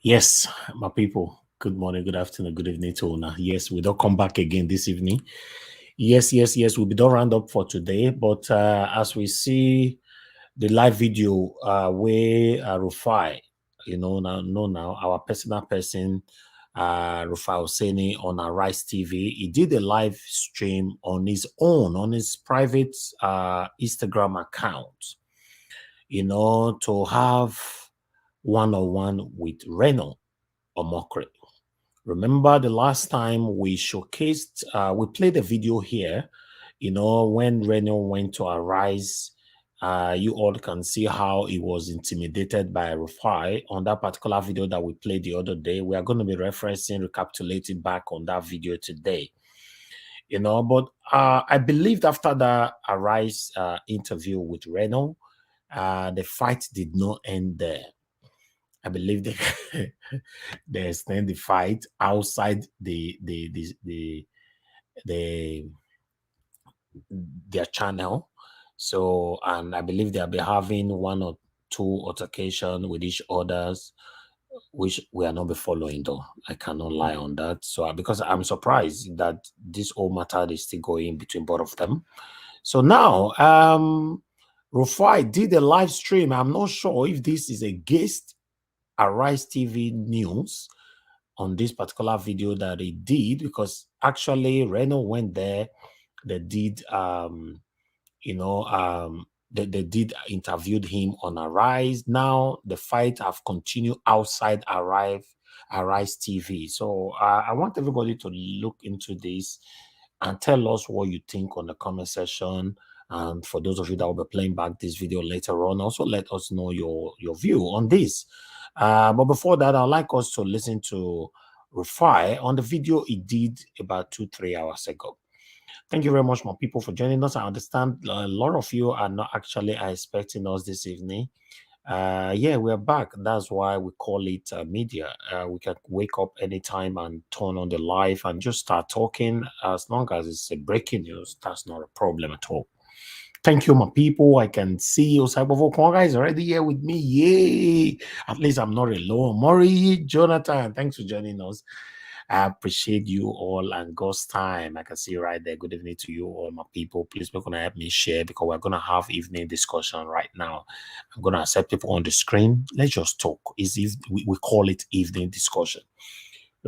Yes, my people. Good morning, good afternoon, good evening to all. Yes, we don't come back again this evening. Yes. We'll be done round up for today. But as we see the live video where Rufai, now our personal person, Rufai Hosseini on AriseTV, he did a live stream on his own, on his private Instagram account, to have one-on-one with Reno Omokri. Remember the last time we showcased, we played a video here, when Reno went to Arise. You all can see how he was intimidated by Rufai on that particular video that we played the other day. We are going to be referencing, recapitulating back on that video today. But I believed after the Arise interview with Reno, the fight did not end there. I believe they extend the fight outside their channel. So, and I believe they'll be having one or two altercations with each others, which we are not be following though. I cannot lie on that. So, because I'm surprised that this whole matter is still going between both of them. So now, Rufai did a live stream. I'm not sure if this is a guest AriseTV news on this particular video that he did, because actually Reno went there. They did they did interviewed him on Arise. Now the fight have continued outside AriseTV. So I want everybody to look into this and tell us what you think on the comment section. And for those of you that will be playing back this video later on, also let us know your view on this. But before that, I'd like us to listen to Rufai on the video he did about 2-3 hours ago. Thank you very much, my people, for joining us. I understand a lot of you are not actually expecting us this evening. Yeah, we're back. That's why we call it media. We can wake up anytime and turn on the live and just start talking. As long as it's a breaking news, that's not a problem at all. Thank you, my people. I can see you. Cybervokonga is already here with me. Yay! At least I'm not alone. Maury, Jonathan, thanks for joining us. I appreciate you all and God's time. I can see you right there. Good evening to you all, my people. Please be gonna help me share, because we're gonna have evening discussion right now. I'm gonna accept people on the screen. Let's just talk. We call it evening discussion.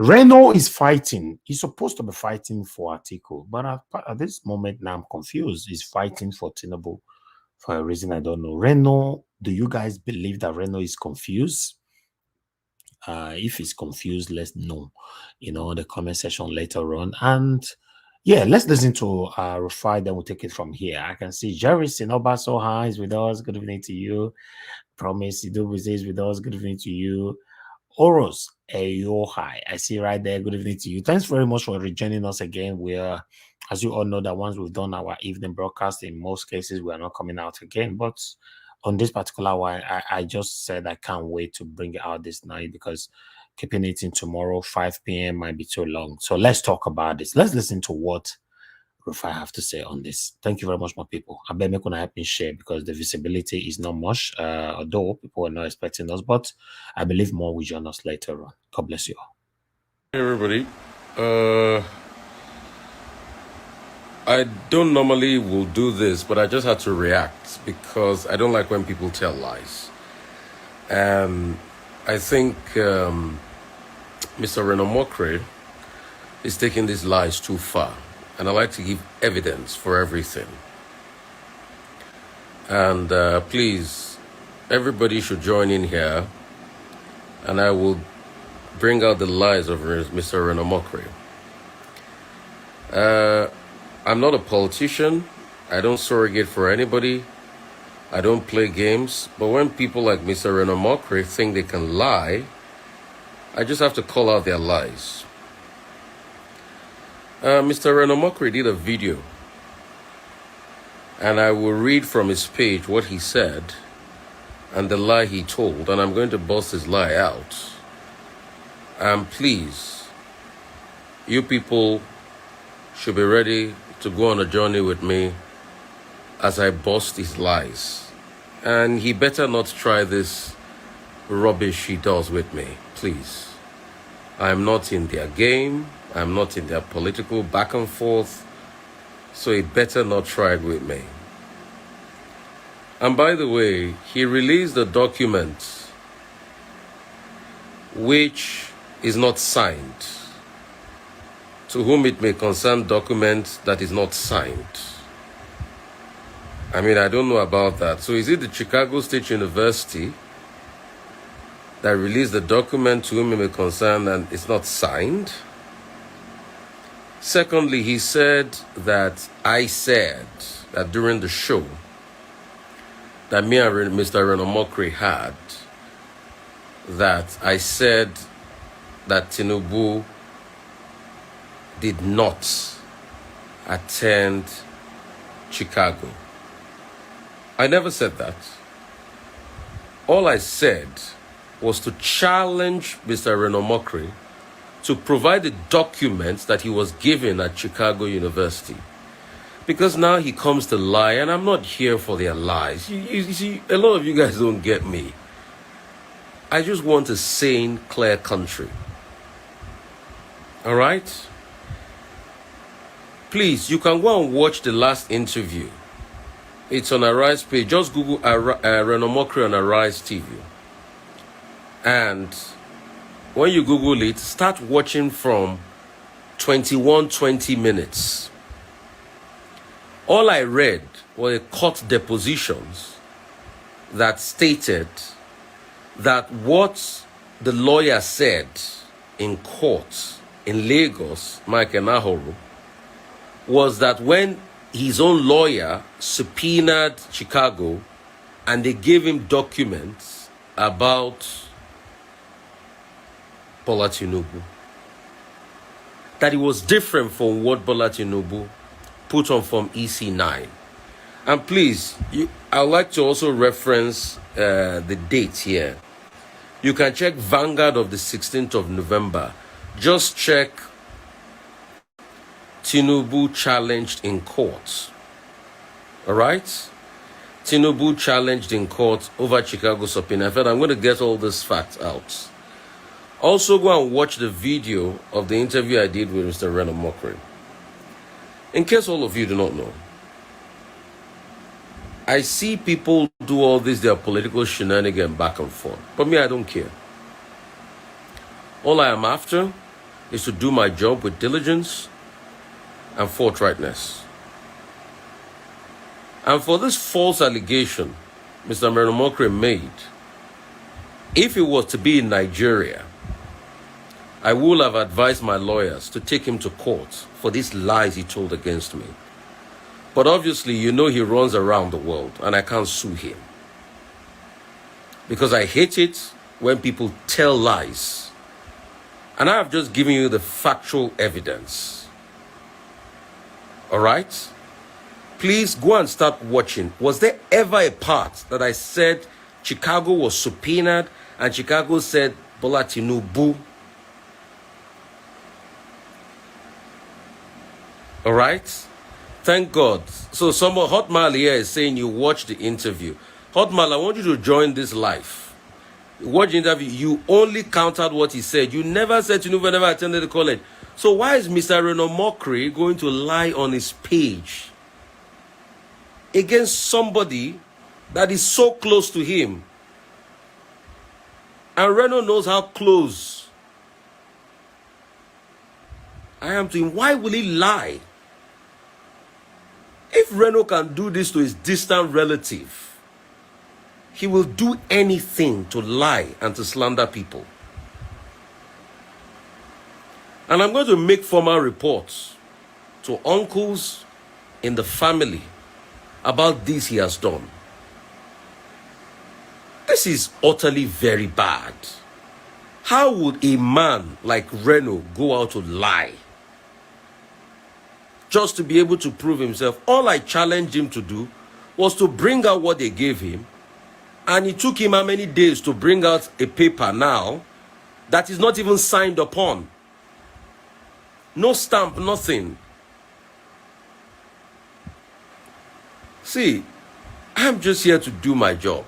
Reno is fighting. He's supposed to be fighting for Atiku, but at this moment now I'm confused. He's fighting for Tinubu for a reason I don't know. Reno, do you guys believe that Reno is confused? If he's confused, let's know, the comment section later on. And yeah, let's listen to Rufai, then we'll take it from here. I can see Jerry Sinobaso is with us. Good evening to you. Promise Idobuze is with us. Good evening to you. Oros Eyohai, I see right there. Good evening to you. Thanks very much for rejoining us again. We are, as you all know, that once we've done our evening broadcast, in most cases we are not coming out again. But on this particular one, I just said I can't wait to bring it out this night, because keeping it in tomorrow 5 p.m. might be too long. So let's talk about this. Let's listen to what Rufai have to say on this. Thank you very much, my people. I bet me gonna help me share, because the visibility is not much, although people are not expecting us, but I believe more will join us later on. God bless you all. Hey everybody. I don't normally will do this, but I just had to react because I don't like when people tell lies. And I think Mr. Reno Omokri is taking these lies too far. And I like to give evidence for everything. And please, everybody should join in here, and I will bring out the lies of Mr. Reno Omokri. I'm not a politician. I don't surrogate for anybody. I don't play games. But when people like Mr. Reno Omokri think they can lie, I just have to call out their lies. Mr. Reno Omokri did a video, and I will read from his page what he said and the lie he told, and I'm going to bust his lie out. And please, you people should be ready to go on a journey with me as I bust his lies. And he better not try this rubbish he does with me. please. I'm not in their game. I'm not in their political back and forth. So he better not try it with me. And by the way, he released a document which is not signed. To whom it may concern, document that is not signed. I mean, I don't know about that. So is it the Chicago State University that released the document to whom it may concern and it's not signed? Secondly, he said that I said that during the show that me and Mr. Reno Omokri had, that I said that Tinubu did not attend Chicago. I never said that. All I said was to challenge Mr. Reno Omokri to provide the documents that he was given at Chicago University. Because now he comes to lie, and I'm not here for their lies. You see, a lot of you guys don't get me. I just want a sane, clear country. All right? Please, you can go and watch the last interview. It's on Arise page. Just Google Reno Omokri on AriseTV. And when you Google it, start watching from 20 minutes. All I read were court depositions that stated that what the lawyer said in court in Lagos, Mike Enahoru, was that when his own lawyer subpoenaed Chicago and they gave him documents about Bola Tinubu, that it was different from what Bola Tinubu put on Form EC9. And please, I would like to also reference the date here. You can check Vanguard of the 16th of November. Just check Tinubu challenged in court. All right? Tinubu challenged in court over Chicago subpoena. In fact, I'm going to get all this facts out. Also, go and watch the video of the interview I did with Mr. Reno Omokri. In case all of you do not know, I see people do all this, their political shenanigans back and forth. But me, I don't care. All I am after is to do my job with diligence and forthrightness. And for this false allegation Mr. Reno Omokri made, if it was to be in Nigeria, I would have advised my lawyers to take him to court for these lies he told against me. But obviously, you know he runs around the world, and I can't sue him. Because I hate it when people tell lies. And I have just given you the factual evidence. All right? Please go and start watching. Was there ever a part that I said Chicago was subpoenaed and Chicago said Bola Tinubu? All right? Thank God. So someone, Hotmal here is saying you watched the interview. Hotmal, I want you to join this live. Watch the interview. You only countered what he said. You never said Tinubu never attended the college. So why is Mr. Reno Omokri going to lie on his page against somebody that is so close to him? And Reno knows how close I am to him. Why will he lie? If Reno can do this to his distant relative, he will do anything to lie and to slander people. And I'm going to make formal reports to uncles in the family about this he has done. This is utterly very bad. How would a man like Reno go out to lie just to be able to prove himself? All I challenged him to do was to bring out what they gave him, and it took him how many days to bring out a paper now that is not even signed upon. No stamp, nothing. See, I'm just here to do my job.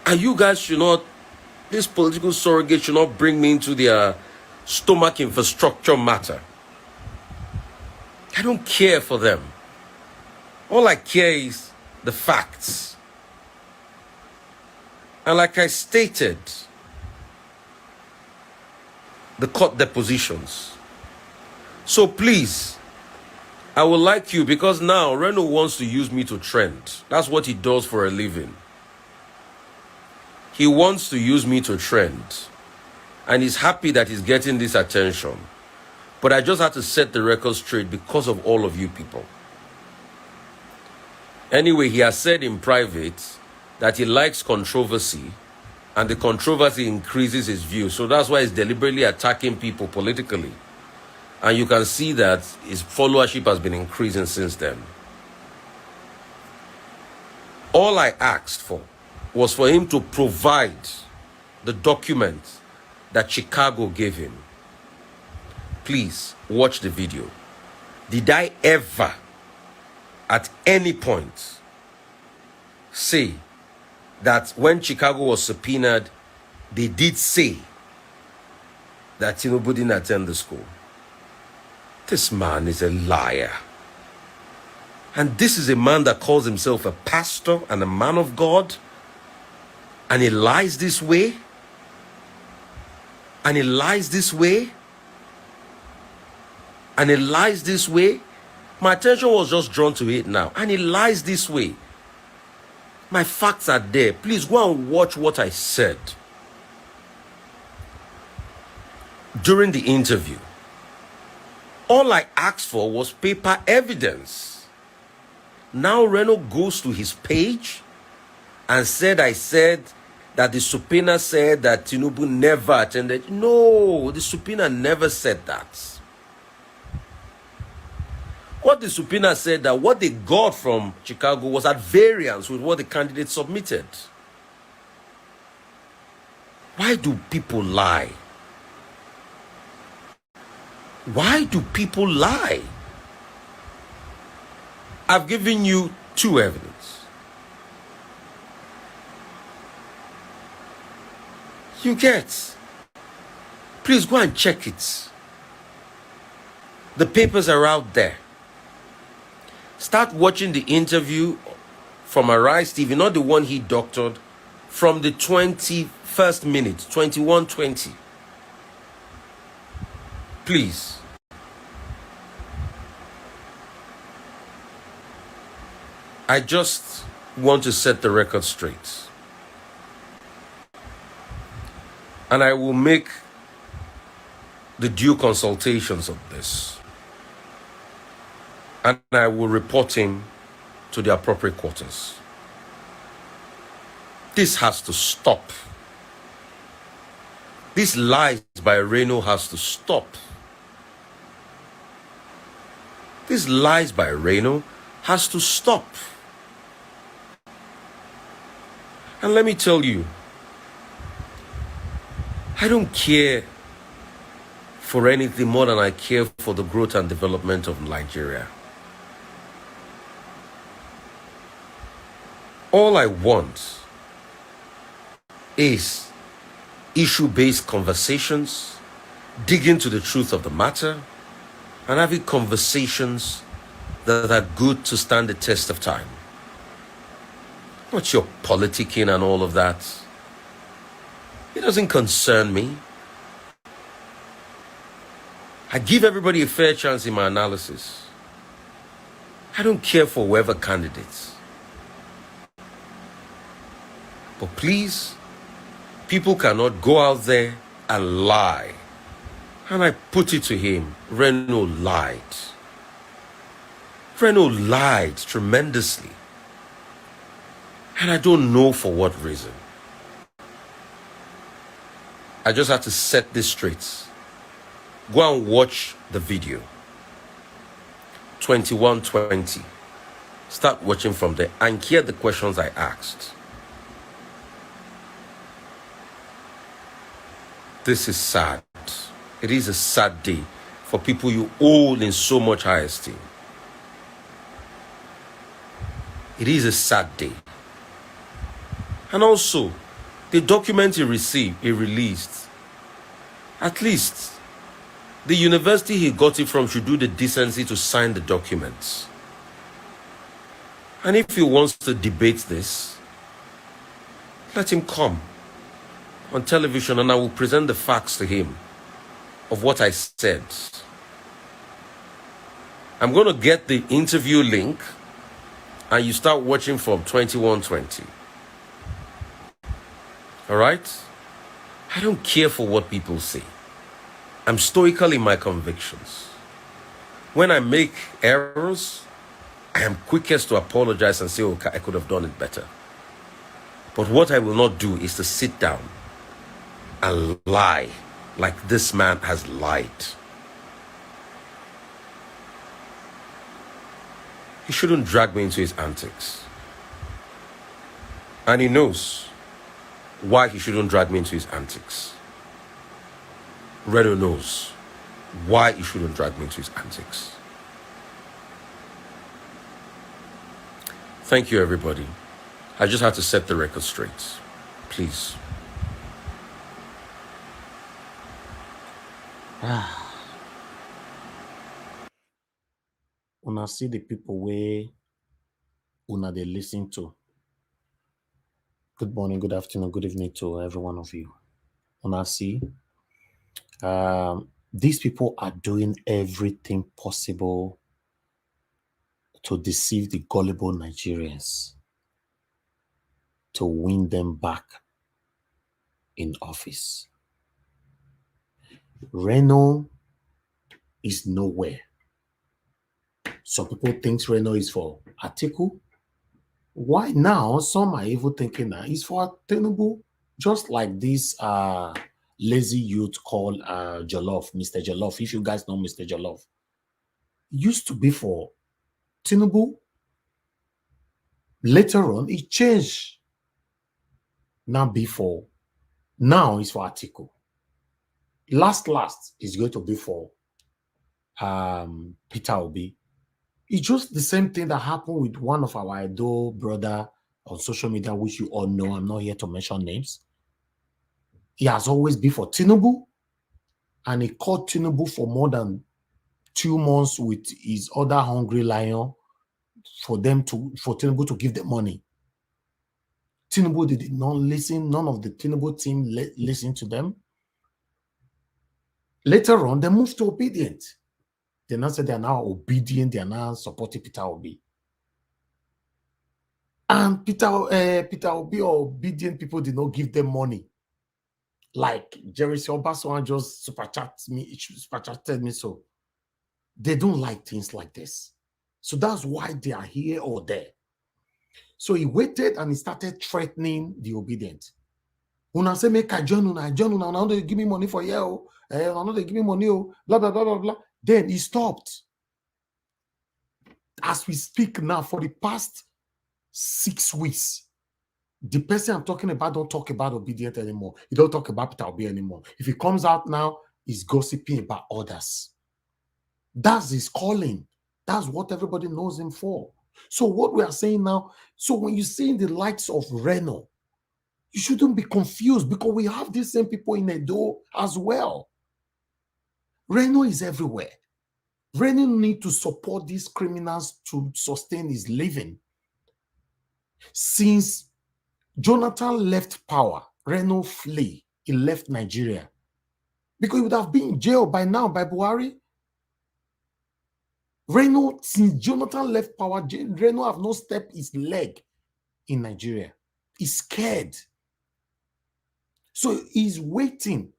And you guys should not This political surrogate should not bring me into their stomach infrastructure matter. I don't care for them. All I care is the facts. And like I stated, the court depositions. So please, I would like you, because now Reno wants to use me to trend. That's what he does for a living. He wants to use me to trend. And he's happy that he's getting this attention. But I just had to set the record straight because of all of you people. Anyway, he has said in private that he likes controversy, and the controversy increases his views. So that's why he's deliberately attacking people politically. And you can see that his followership has been increasing since then. All I asked for was for him to provide the document that Chicago gave him. Please watch the video. Did I ever, at any point, say that when Chicago was subpoenaed, they did say that Tinubu didn't attend the school? This man is a liar. And this is a man that calls himself a pastor and a man of God. And he lies this way. And he lies this way. And he lies this way. My attention was just drawn to it now. And he lies this way. My facts are there. Please go and watch what I said during the interview. All I asked for was paper evidence. Now Reno goes to his page and said I said that the subpoena said that Tinubu never attended. No, the subpoena never said that. What the subpoena said, that what they got from Chicago was at variance with what the candidate submitted. Why do people lie? Why do people lie? I've given you two evidence. You get. Please go and check it. The papers are out there. Start watching the interview from AriseTV, not the one he doctored, from the 21st minute, 21:20. Please. I just want to set the record straight. And I will make the due consultations of this. And I will report him to the appropriate quarters. This has to stop. This lies by Reno has to stop. This lies by Reno has to stop. And let me tell you, I don't care for anything more than I care for the growth and development of Nigeria. All I want is issue-based conversations, dig into the truth of the matter, and having conversations that are good to stand the test of time. Not your politicking and all of that. It doesn't concern me. I give everybody a fair chance in my analysis. I don't care for whoever candidates. But please, people cannot go out there and lie. And I put it to him, Reno lied. Reno lied tremendously. And I don't know for what reason. I just had to set this straight. Go and watch the video. 21:20. Start watching from there and hear the questions I asked. This is sad. It is a sad day for people you hold in so much high esteem. It is a sad day. And also, The document he released, at least the university he got it from should do the decency to sign the documents. And if he wants to debate this, let him come on television and I will present the facts to him of what I said. I'm going to get the interview link and you start watching from 2120. All right? I don't care for what people say. I'm stoical in my convictions. When I make errors, I am quickest to apologize and say, okay, I could have done it better. But what I will not do is to sit down and lie like this man has lied. He shouldn't drag me into his antics. And he knows why he shouldn't drag me into his antics. Reno knows why he shouldn't drag me into his antics. Thank you, everybody. I just had to set the record straight. Please. Una see the people where una they listen to. Good morning, good afternoon, good evening to every one of you. Una see, these people are doing everything possible to deceive the gullible Nigerians, to win them back in office. Reno is nowhere. Some people think Reno is for Atiku. Why now? Some are even thinking that it's for Tinubu, just like this lazy youth called Jollof, Mr. Jollof. If you guys know Mr. Jollof, used to be for Tinubu. Later on, it changed. Now it's for Atiku. Last is going to be for Peter Obi. It's just the same thing that happened with one of our idol brother on social media, which you all know. I'm not here to mention names. He has always been for Tinubu, and he caught Tinubu for more than 2 months with his other hungry lion for Tinubu to give them money. Tinubu did not listen. None of the Tinubu team listened to them. Later on, they moved to obedient. They now said they are now obedient. They are now supporting Peter Obi. And Peter Obi or obedient people did not give them money. Like Jerry Obasanjo just super chatted me so. They don't like things like this. So that's why they are here or there. So he waited and he started threatening the obedient. Una say make I join una, now they give me money for you. Now they give me money, blah, blah, blah, blah, blah. Then he stopped. As we speak now, for the past 6 weeks, the person I'm talking about don't talk about obedient anymore. He don't talk about Peter Obi anymore. If he comes out now, he's gossiping about others. That's his calling. That's what everybody knows him for. So what we are saying now, so when you see the likes of Reno, you shouldn't be confused because we have these same people in Edo as well. Reno is everywhere. Reno needs to support these criminals to sustain his living. Since Jonathan left power, Reno flee. He left Nigeria. Because he would have been in jail by now, by Buhari. Reno, since Jonathan left power, Reno have not stepped his leg in Nigeria. He's scared. So he's waiting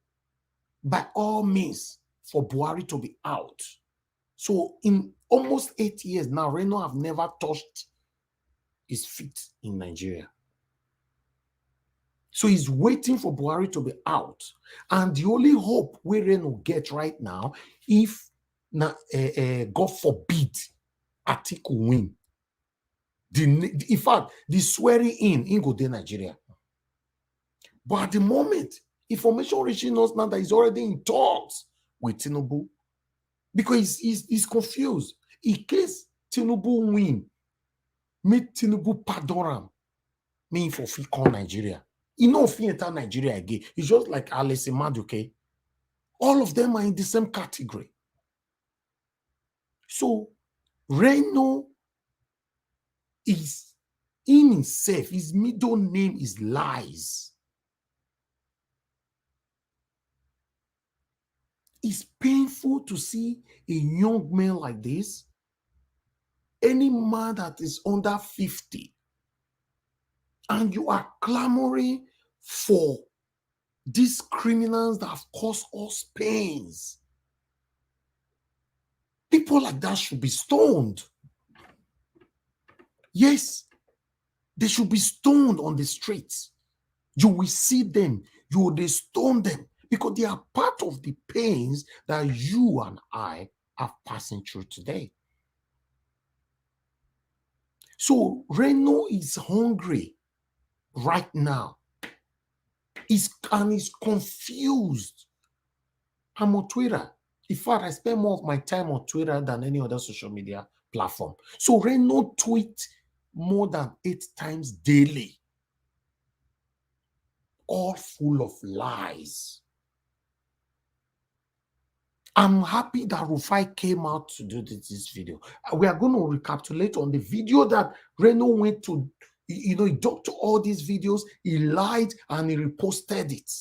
by all means for Buhari to be out. So in almost 8 years now, Reno have never touched his feet in Nigeria. So he's waiting for Buhari to be out. And the only hope we Reno get right now, if God forbid Atiku win, in fact, the swearing in go to Nigeria. But at the moment, information reaching us now that he's already in talks with Tinubu because he's confused. In case Tinubu win, make Tinubu pardon him, mean for free call Nigeria. You know, if you enter Nigeria again, it's just like Alice Maduke. All of them are in the same category. So Reno is in himself, his middle name is lies. It's painful to see a young man like this, any man that is under 50, and you are clamoring for these criminals that have caused us pains. People like that should be stoned. Yes, they should be stoned on the streets. You will see them, you will stone them, because they are part of the pains that you and I are passing through today. So Reno is hungry right now. He's confused. I'm on Twitter. In fact, I spend more of my time on Twitter than any other social media platform. So Reno tweets more than 8 times daily, all full of lies. I'm happy that Rufai came out to do this video. We are going to recapitulate on the video that Reno went to. He doctored all these videos, he lied, and he reposted it.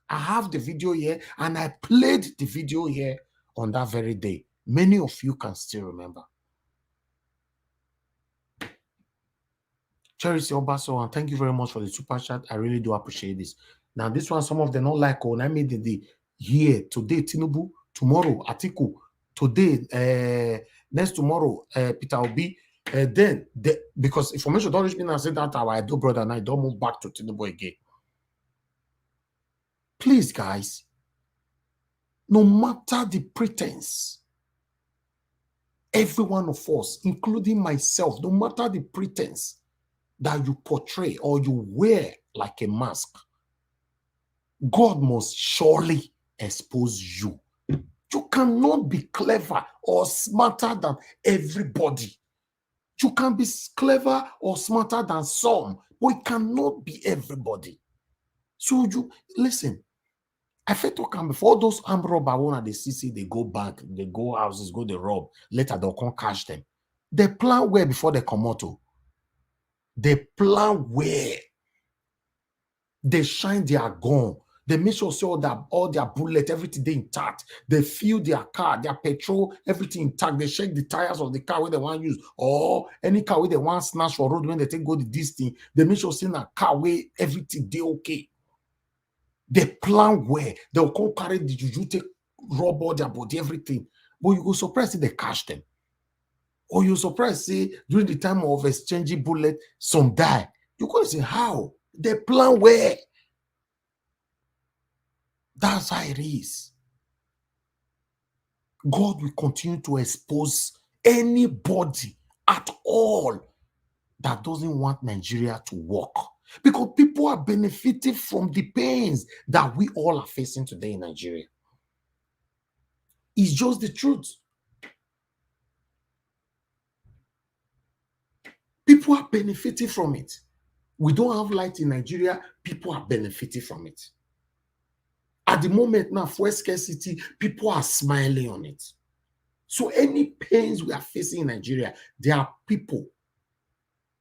I have the video here, and I played the video here on that very day. Many of you can still remember. Charity Obaso, and thank you very much for the super chat. I really do appreciate this. Now, this one, some of them not like when I made the here today, Tinubu, tomorrow, Atiku, today, next tomorrow, Peter Obi. Then, because information don't reach me, and I said that our do brother and I don't move back to Tinubu again. Please, guys, no matter the pretense, every one of us, including myself, no matter the pretense that you portray or you wear like a mask, God must surely expose you. You cannot be clever or smarter than everybody. You can be clever or smarter than some, but it cannot be everybody. So you listen. I feel to come before those armed robbers when they see they go bank, they go houses, go they rob. Later they'll come catch them. They plan where before they come out. They plan where. They shine their gun. They make sure all their bullet, everything they intact. They fill their car, their petrol, everything intact. They check the tires of the car where they want to use, or any car where they want to snatch for road when they take go to this thing. They make sure in a car where everything they okay. They plan where they'll come carry the juju, take rob all their body, everything. But you go surprised if they catch them. Or you surprised, say, during the time of exchanging bullet, some die. You go say, how? They plan where? That's how it is. God will continue to expose anybody at all that doesn't want Nigeria to work. Because people are benefiting from the pains that we all are facing today in Nigeria. It's just the truth. People are benefiting from it. We don't have light in Nigeria. People are benefiting from it. At the moment now, for scarcity, people are smiling on it. So any pains we are facing in Nigeria, there are people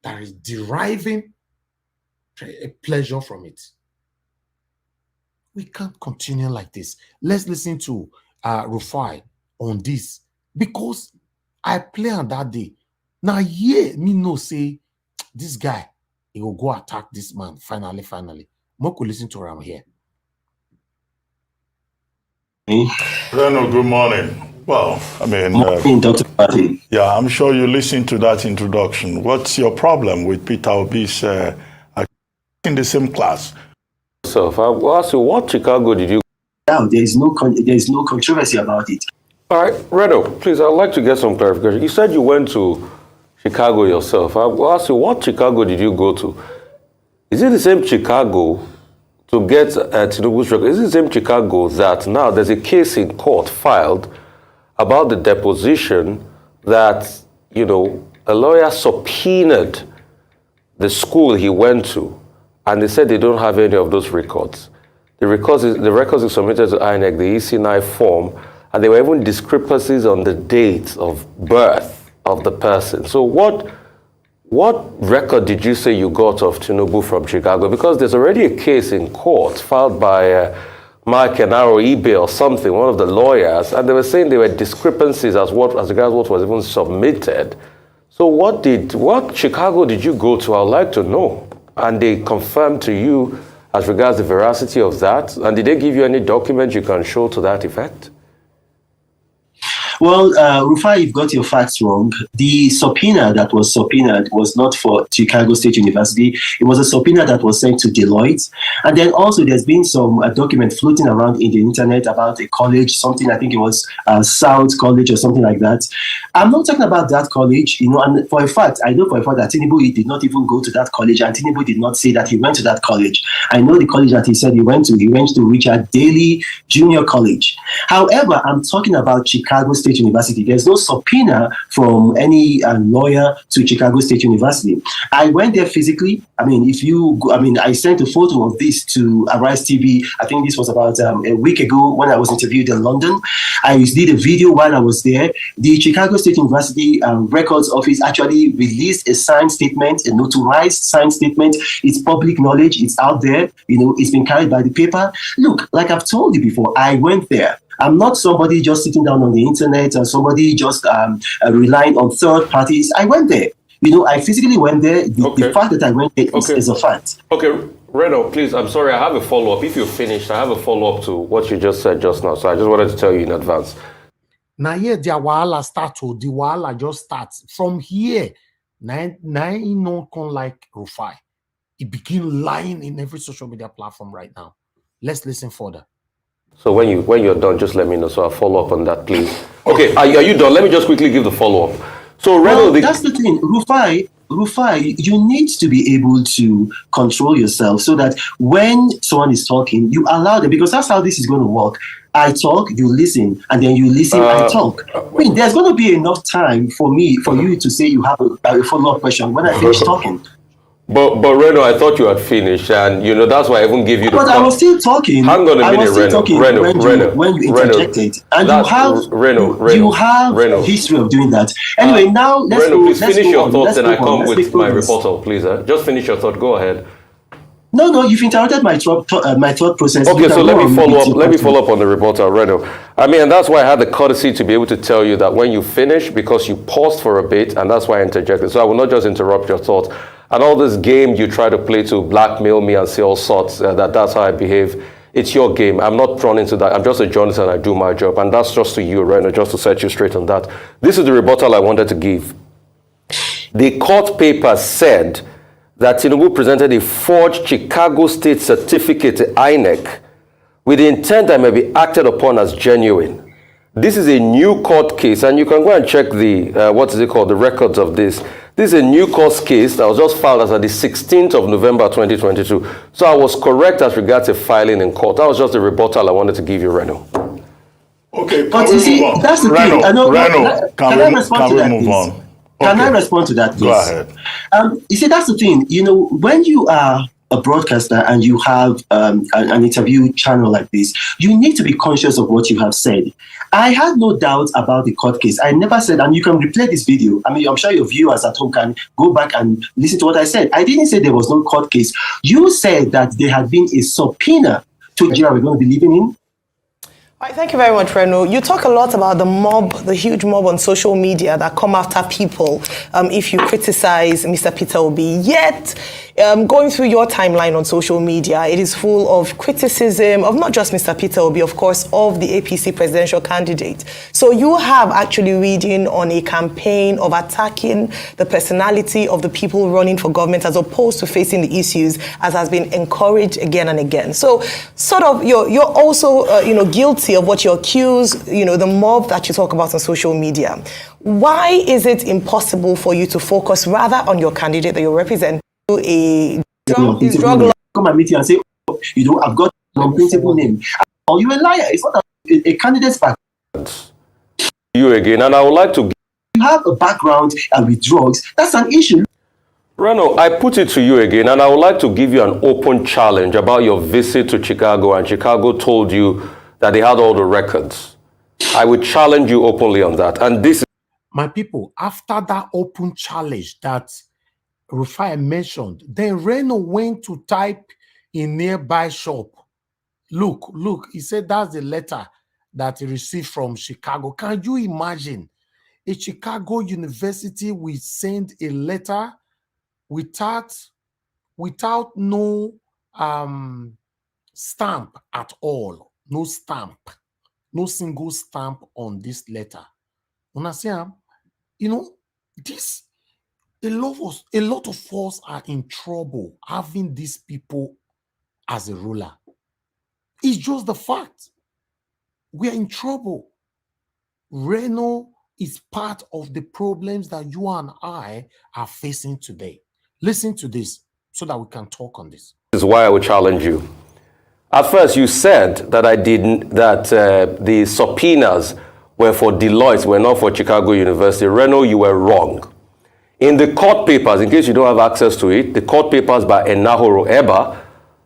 that is deriving a pleasure from it. We can't continue like this. Let's listen to Rufai on this, because I play on that day. Now, yeah, me no say this guy, he will go attack this man. Finally. Moko listen to him here. Reno, good morning. Well, I mean, Dr. Martin. Yeah, I'm sure you listened to that introduction. What's your problem with Peter Obi's in the same class? So, what Chicago did you? Now, there is no controversy about it. All right, Reno, please, I'd like to get some clarification. You said you went to Chicago yourself. I will ask you, what Chicago did you go to? Is it the same Chicago to get Tinubu's record? Is it the same Chicago that now there's a case in court filed about the deposition that, a lawyer subpoenaed the school he went to and they said they don't have any of those records. The records is submitted to INEC, the EC9 form, and there were even discrepancies on the date of birth of the person. So what record did you say you got of Tinubu from Chicago? Because there's already a case in court filed by Mike Kenaro Ibe or something, one of the lawyers, and they were saying there were discrepancies as regards what was even submitted. So what Chicago did you go to? I'd like to know. And they confirmed to you as regards the veracity of that? And did they give you any document you can show to that effect? Well, Rufai, you've got your facts wrong. The subpoena that was subpoenaed was not for Chicago State University. It was a subpoena that was sent to Deloitte. And then also there's been some document floating around in the internet about a college, something, I think it was South College or something like that. I'm not talking about that college, and for a fact, I know for a fact that Tinubu did not even go to that college, and Tinubu did not say that he went to that college. I know the college that he said he went to. He went to Richard Daley Junior College. However, I'm talking about Chicago State University. There's no subpoena from any lawyer to Chicago State University. I went there physically. I sent a photo of this to AriseTV. I think this was about a week ago when I was interviewed in London. I did a video while I was there. The Chicago State University Records Office actually released a signed statement, a notarized signed statement. It's public knowledge. It's out there. It's been carried by the paper. Look, like I've told you before, I went there. I'm not somebody just sitting down on the internet or somebody just relying on third parties. I went there. I physically went there. The fact that I went there is a fact. Okay, Reno, please, I'm sorry, I have a follow-up. If you're finished, I have a follow-up to what you just said just now. So I just wanted to tell you in advance. Now here, the wahala starts. The wahala just starts. From here, now no come like Rufai. He begin lying in every social media platform right now. Let's listen further. So when you're done, just let me know. So I'll follow up on that, please. Okay, are you done? Let me just quickly give the follow-up. So Reno, that's the thing. Rufai, you need to be able to control yourself so that when someone is talking, you allow them, because that's how this is going to work. I talk, you listen, and then you listen, I talk. There's going to be enough time for you to say you have a follow-up question when I finish talking. But Reno, I thought you had finished, and that's why I even give you the. But I was still talking. Hang on a minute, Reno. When you interjected, and you have history of doing that. Anyway, now let's Reno, go. Please finish your thoughts, and I come with my rebuttal, please. Just finish your thought. Go ahead. No, you've interrupted my thought process. Okay, so let me follow up on the rebuttal, Reno. And that's why I had the courtesy to be able to tell you that when you finish, because you paused for a bit, and that's why I interjected. So I will not just interrupt your thoughts. And all this game you try to play to blackmail me and say all sorts, that's how I behave. It's your game. I'm not drawn into that. I'm just a journalist and I do my job. And that's just to you, Reno, just to set you straight on that. This is the rebuttal I wanted to give. The court paper said that Tinubu presented a forged Chicago State certificate to INEC with the intent that may be acted upon as genuine. This is a new court case, and you can go and check the, the records of this. This is a new court case that was just filed as of the 16th of November 2022. So I was correct as regards to filing in court. That was just the rebuttal I wanted to give you, Reno. Okay, but you see, that's the thing. Reno, can we move on? Okay. Can I respond to that, please? Go ahead. You see, that's the thing. When you are a broadcaster and you have an interview channel like this, you need to be conscious of what you have said. I had no doubt about the court case. I never said, and you can replay this video. I'm sure your viewers at home can go back and listen to what I said. I didn't say there was no court case. You said that there had been a subpoena to Nigeria we're going to be living in. All right, thank you very much, Reno. You talk a lot about the mob, the huge mob on social media that come after people if you criticize Mr. Peter Obi. Yet, going through your timeline on social media, it is full of criticism of not just Mr. Peter Obi, of course, of the APC presidential candidate. So you have actually reading on a campaign of attacking the personality of the people running for government as opposed to facing the issues as has been encouraged again and again. So sort of you're also guilty of what you accuse, the mob that you talk about on social media. Why is it impossible for you to focus rather on your candidate that you represent? A drug come and meet you and say, I've got a principal name. Are you a liar? It's not a candidate's background. You again, and I would like to. You have a background with drugs. That's an issue. Reno, I put it to you again, and I would like to give you an open challenge about your visit to Chicago, and Chicago told you that they had all the records. I would challenge you openly on that. And this is My people, after that open challenge that Rufai mentioned, then Reno went to type in nearby shop. Look, he said that's the letter that he received from Chicago. Can you imagine? A Chicago University will send a letter without no stamp at all. No stamp. No single stamp on this letter. Understand? You know, this a lot of us are in trouble having these people as a ruler. It's just the fact. We are in trouble. Reno is part of the problems that you and I are facing today. Listen to this so that we can talk on this. is why I would challenge you. At first, you said that the subpoenas were for Deloitte, were not for Chicago University. Reno, you were wrong. In the court papers, in case you don't have access to it, the court papers by Enahoro Eba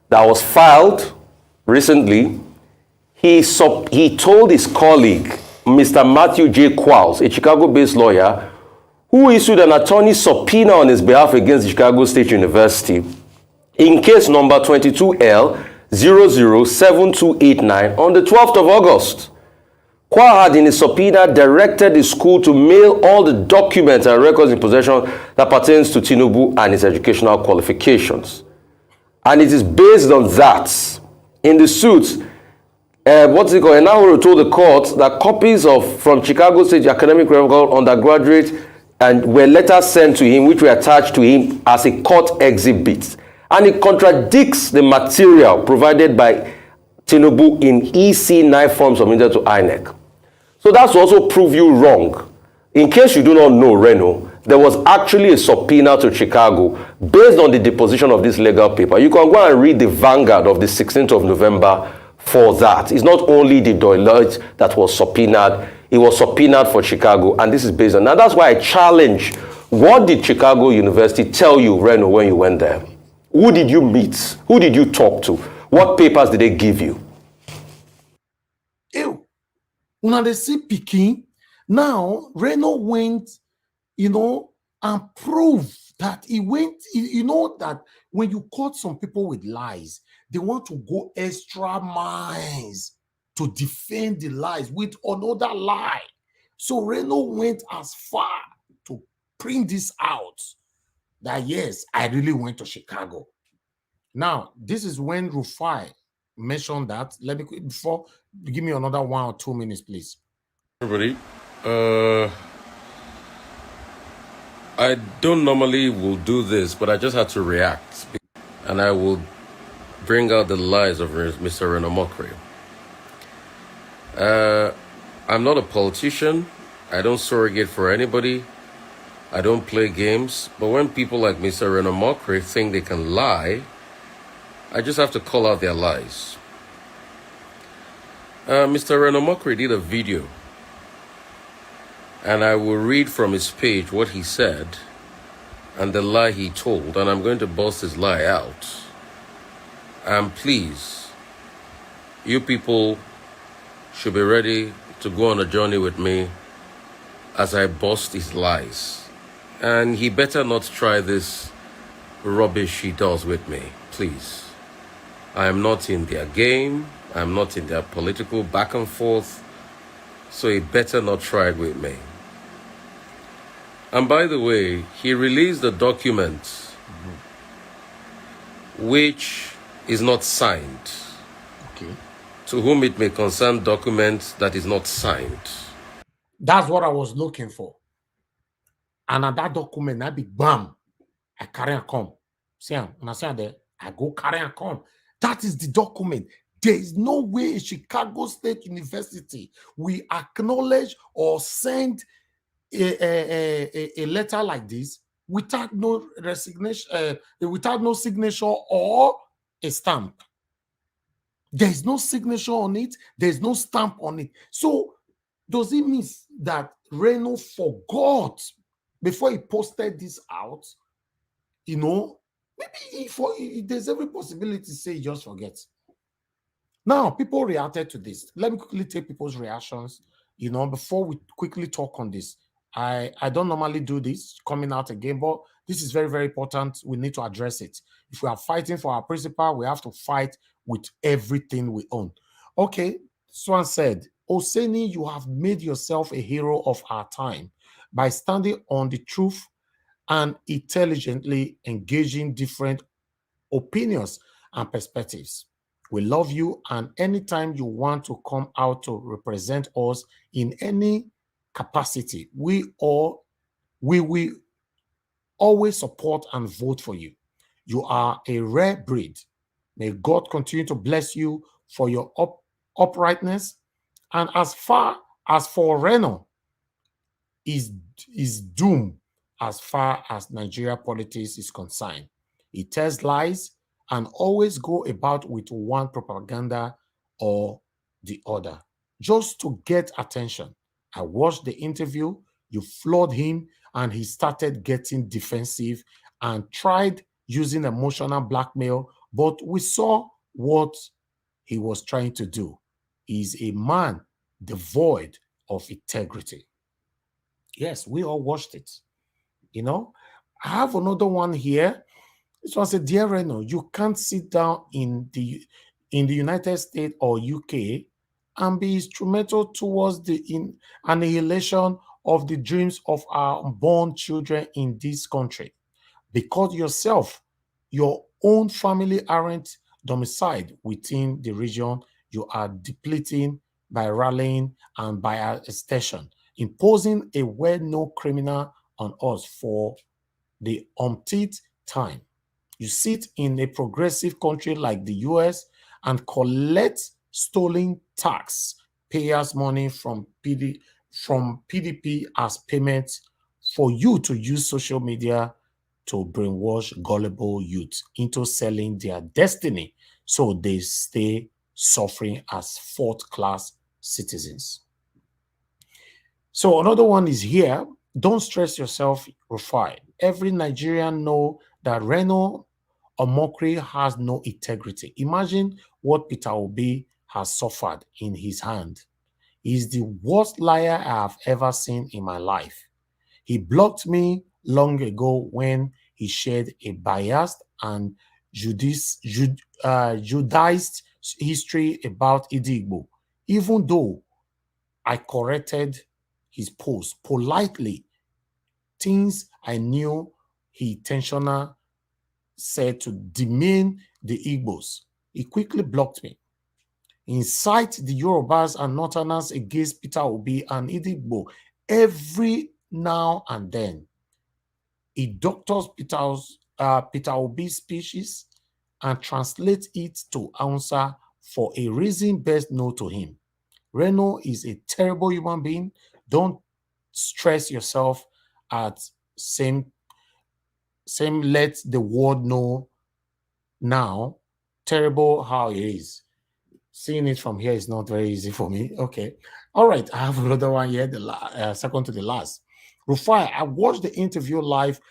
that was filed recently, he told his colleague, Mr. Matthew J. Qualls, a Chicago-based lawyer, who issued an attorney subpoena on his behalf against Chicago State University, in case number 22L007289 on the 12th of August. Kwa had in his subpoena directed the school to mail all the documents and records in possession that pertains to Tinubu and his educational qualifications. And it is based on that, in the suit, Enahoro told the court that copies from Chicago State academic record undergraduate and were letters sent to him, which were attached to him as a court exhibit. And it contradicts the material provided by Tinubu in EC9 form submitted to INEC. So that's to also prove you wrong. In case you do not know, Reno, there was actually a subpoena to Chicago based on the deposition of this legal paper. You can go and read the Vanguard of the 16th of November for that. It's not only the Deloitte that was subpoenaed, it was subpoenaed for Chicago, and this is based on that. That's why I challenge, what did Chicago University tell you, Reno, when you went there? Who did you meet? Who did you talk to? What papers did they give you? Ew. Una they see Peking. Now, Reno went, and proved that he went, that when you caught some people with lies, they want to go extra miles to defend the lies with another lie. So Reno went as far to print this out that, yes, I really went to Chicago. Now, this is when Rufai mentioned that. Let me, before, give me another 1 or 2 minutes, please. Everybody, I don't normally will do this, but I just had to react. And I will bring out the lies of Mr. Reno Omokri. I'm not a politician. I don't surrogate for anybody. I don't play games. But when people like Mr. Reno Omokri think they can lie, I just have to call out their lies. Mr. Reno Omokri did a video, and I will read from his page what he said and the lie he told, and I'm going to bust his lie out. And please, you people should be ready to go on a journey with me as I bust his lies. And he better not try this rubbish he does with me, please. I am not in their game. I'm not in their political back and forth. So he better not try it with me. And by the way, he released a document which is not signed. Okay. To whom it may concern documents that is not signed. That's what I was looking for. And at that document, I be bam, I carry and come. See, understand that? I go carry and come. That is the document. There is no way Chicago State University will acknowledge or send a letter like this without no resignation, without no signature or a stamp. There is no signature on it. There is no stamp on it. So does it mean that Reno forgot before he posted this out you know, maybe there's every possibility to say he just forgets. Now, people reacted to this. Let me quickly take people's reactions, before we quickly talk on this. I don't normally do this coming out again, but this is very, very important. We need to address it. If we are fighting for our principle, we have to fight with everything we own. Okay, Swan said, Oseni, you have made yourself a hero of our time by standing on the truth and intelligently engaging different opinions and perspectives. We love you, and anytime you want to come out to represent us in any capacity, we will always support and vote for you. You are a rare breed. May God continue to bless you for your uprightness. And as far as for Reno, is doomed as far as Nigeria politics is concerned. He tells lies and always go about with one propaganda or the other just to get attention. I watched the interview, you floored him, and he started getting defensive and tried using emotional blackmail, but we saw what he was trying to do. He's a man devoid of integrity. Yes, we all watched it. I have another one here. This one said, Dear Reno, you can't sit down in the United States or UK and be instrumental towards the annihilation of the dreams of our unborn children in this country. Because your own family aren't domiciled within the region, you are depleting by rallying and by extension, imposing a well-known criminal on us for the umpteenth time. You sit in a progressive country like the US and collect stolen tax payers' money from PDP as payment for you to use social media to brainwash gullible youth into selling their destiny so they stay suffering as fourth-class citizens. So another one is here. Don't stress yourself, Rufai. Every Nigerian know that Reno Omokri has no integrity. Imagine what Peter Obi has suffered in his hand. He's the worst liar I have ever seen in my life. He blocked me long ago when he shared a biased and Judaized history about Idigbo, even though I corrected his post politely. Things I knew he intentionally said to demean the Igbos. He quickly blocked me. Incite the Yorubas and Northerners against Peter Obi and Idigbo every now and then. He doctors Peter Obi's speeches and translates it to answer for a reason best known to him. Reno is a terrible human being. Don't stress yourself at same let the world know now. Terrible how it is. Seeing it from here is not very easy for me. Okay. All right. I have another one here, the second to the last. Rufai, I watched the interview live.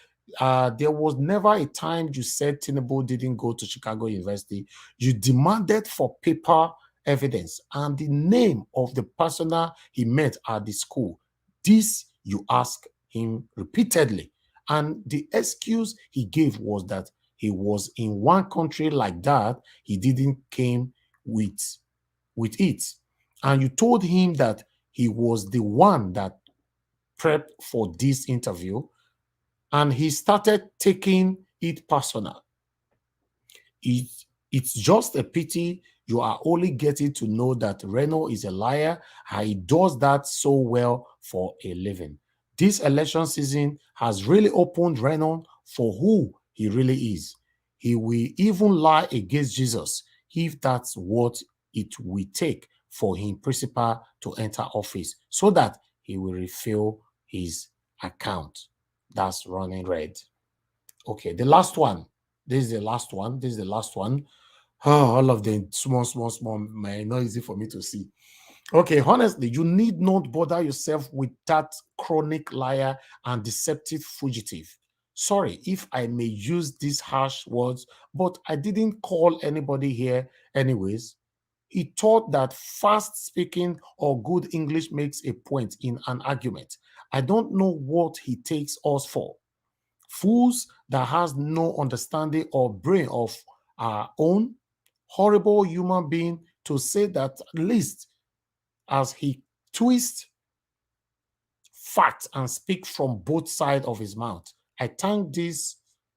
There was never a time you said Tinubu didn't go to Chicago University. You demanded for paper evidence and the name of the persona he met at the school. This you asked him repeatedly. And the excuse he gave was that he was in one country like that. He didn't came with it. And you told him that he was the one that prepped for this interview. And he started taking it personal. It's just a pity you are only getting to know that Reno is a liar, and he does that so well for a living. This election season has really opened Reno for who he really is. He will even lie against Jesus if that's what it will take for him principal to enter office so that he will refill his account. That's running red. Okay, the last one. This is the last one. This is the last one. Oh, all of them small, not easy for me to see. Okay, honestly, you need not bother yourself with that chronic liar and deceptive fugitive. Sorry if I may use these harsh words, but I didn't call anybody here anyways. He thought that fast speaking or good English makes a point in an argument. I don't know what he takes us for. Fools that has no understanding or brain of our own, horrible human being to say that at least as he twists facts and speak from both sides of his mouth. I thank this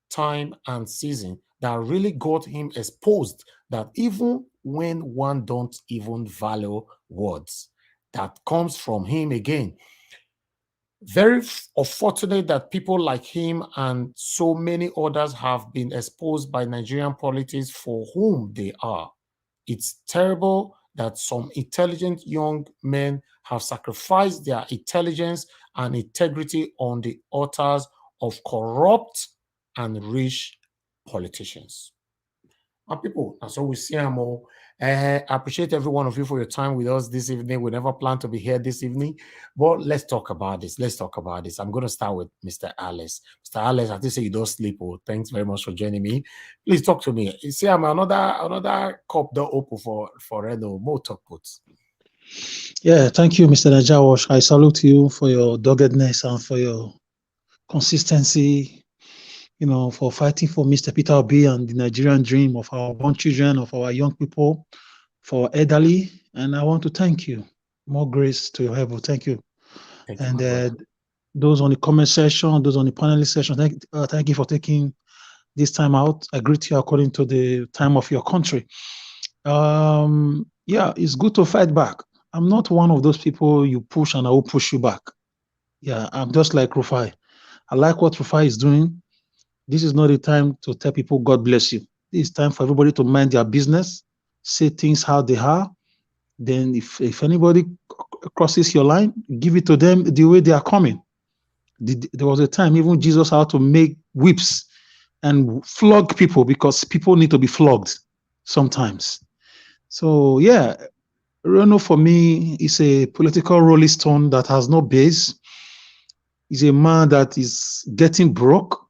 time and season that really got him exposed that even when one don't even value words, that comes from him again. Very unfortunate that people like him and so many others have been exposed by Nigerian politics for whom they are. It's terrible that some intelligent young men have sacrificed their intelligence and integrity on the altars of corrupt and rich politicians. And people, and so we see them all. I appreciate every one of you for your time with us this evening. We never plan to be here this evening, but let's talk about this. Let's talk about this. I'm going to start with Mr. Alice. Mr. Alice, I think say you don't sleep. Oh, thanks very much for joining me. Please talk to me. You see, I'm another cup door open for Reno. More talk puts. Yeah, thank you, Mr. Najawash. I salute you for your doggedness and for your consistency, for fighting for Mr. Peter Obi and the Nigerian dream of our born children, of our young people, for elderly. And I want to thank you. More grace to your heaven. Thank you. Thank you, those on the comment section, those on the panelist section, thank you for taking this time out. I greet you according to the time of your country. Yeah, it's good to fight back. I'm not one of those people you push and I will push you back. Yeah, I'm just like Rufai. I like what Rufai is doing. This is not the time to tell people, God bless you. It's time for everybody to mind their business, say things how they are. Then if anybody crosses your line, give it to them the way they are coming. There was a time even Jesus had to make whips and flog people because people need to be flogged sometimes. So yeah, Reno for me is a political rolling stone that has no base. He's a man that is getting broke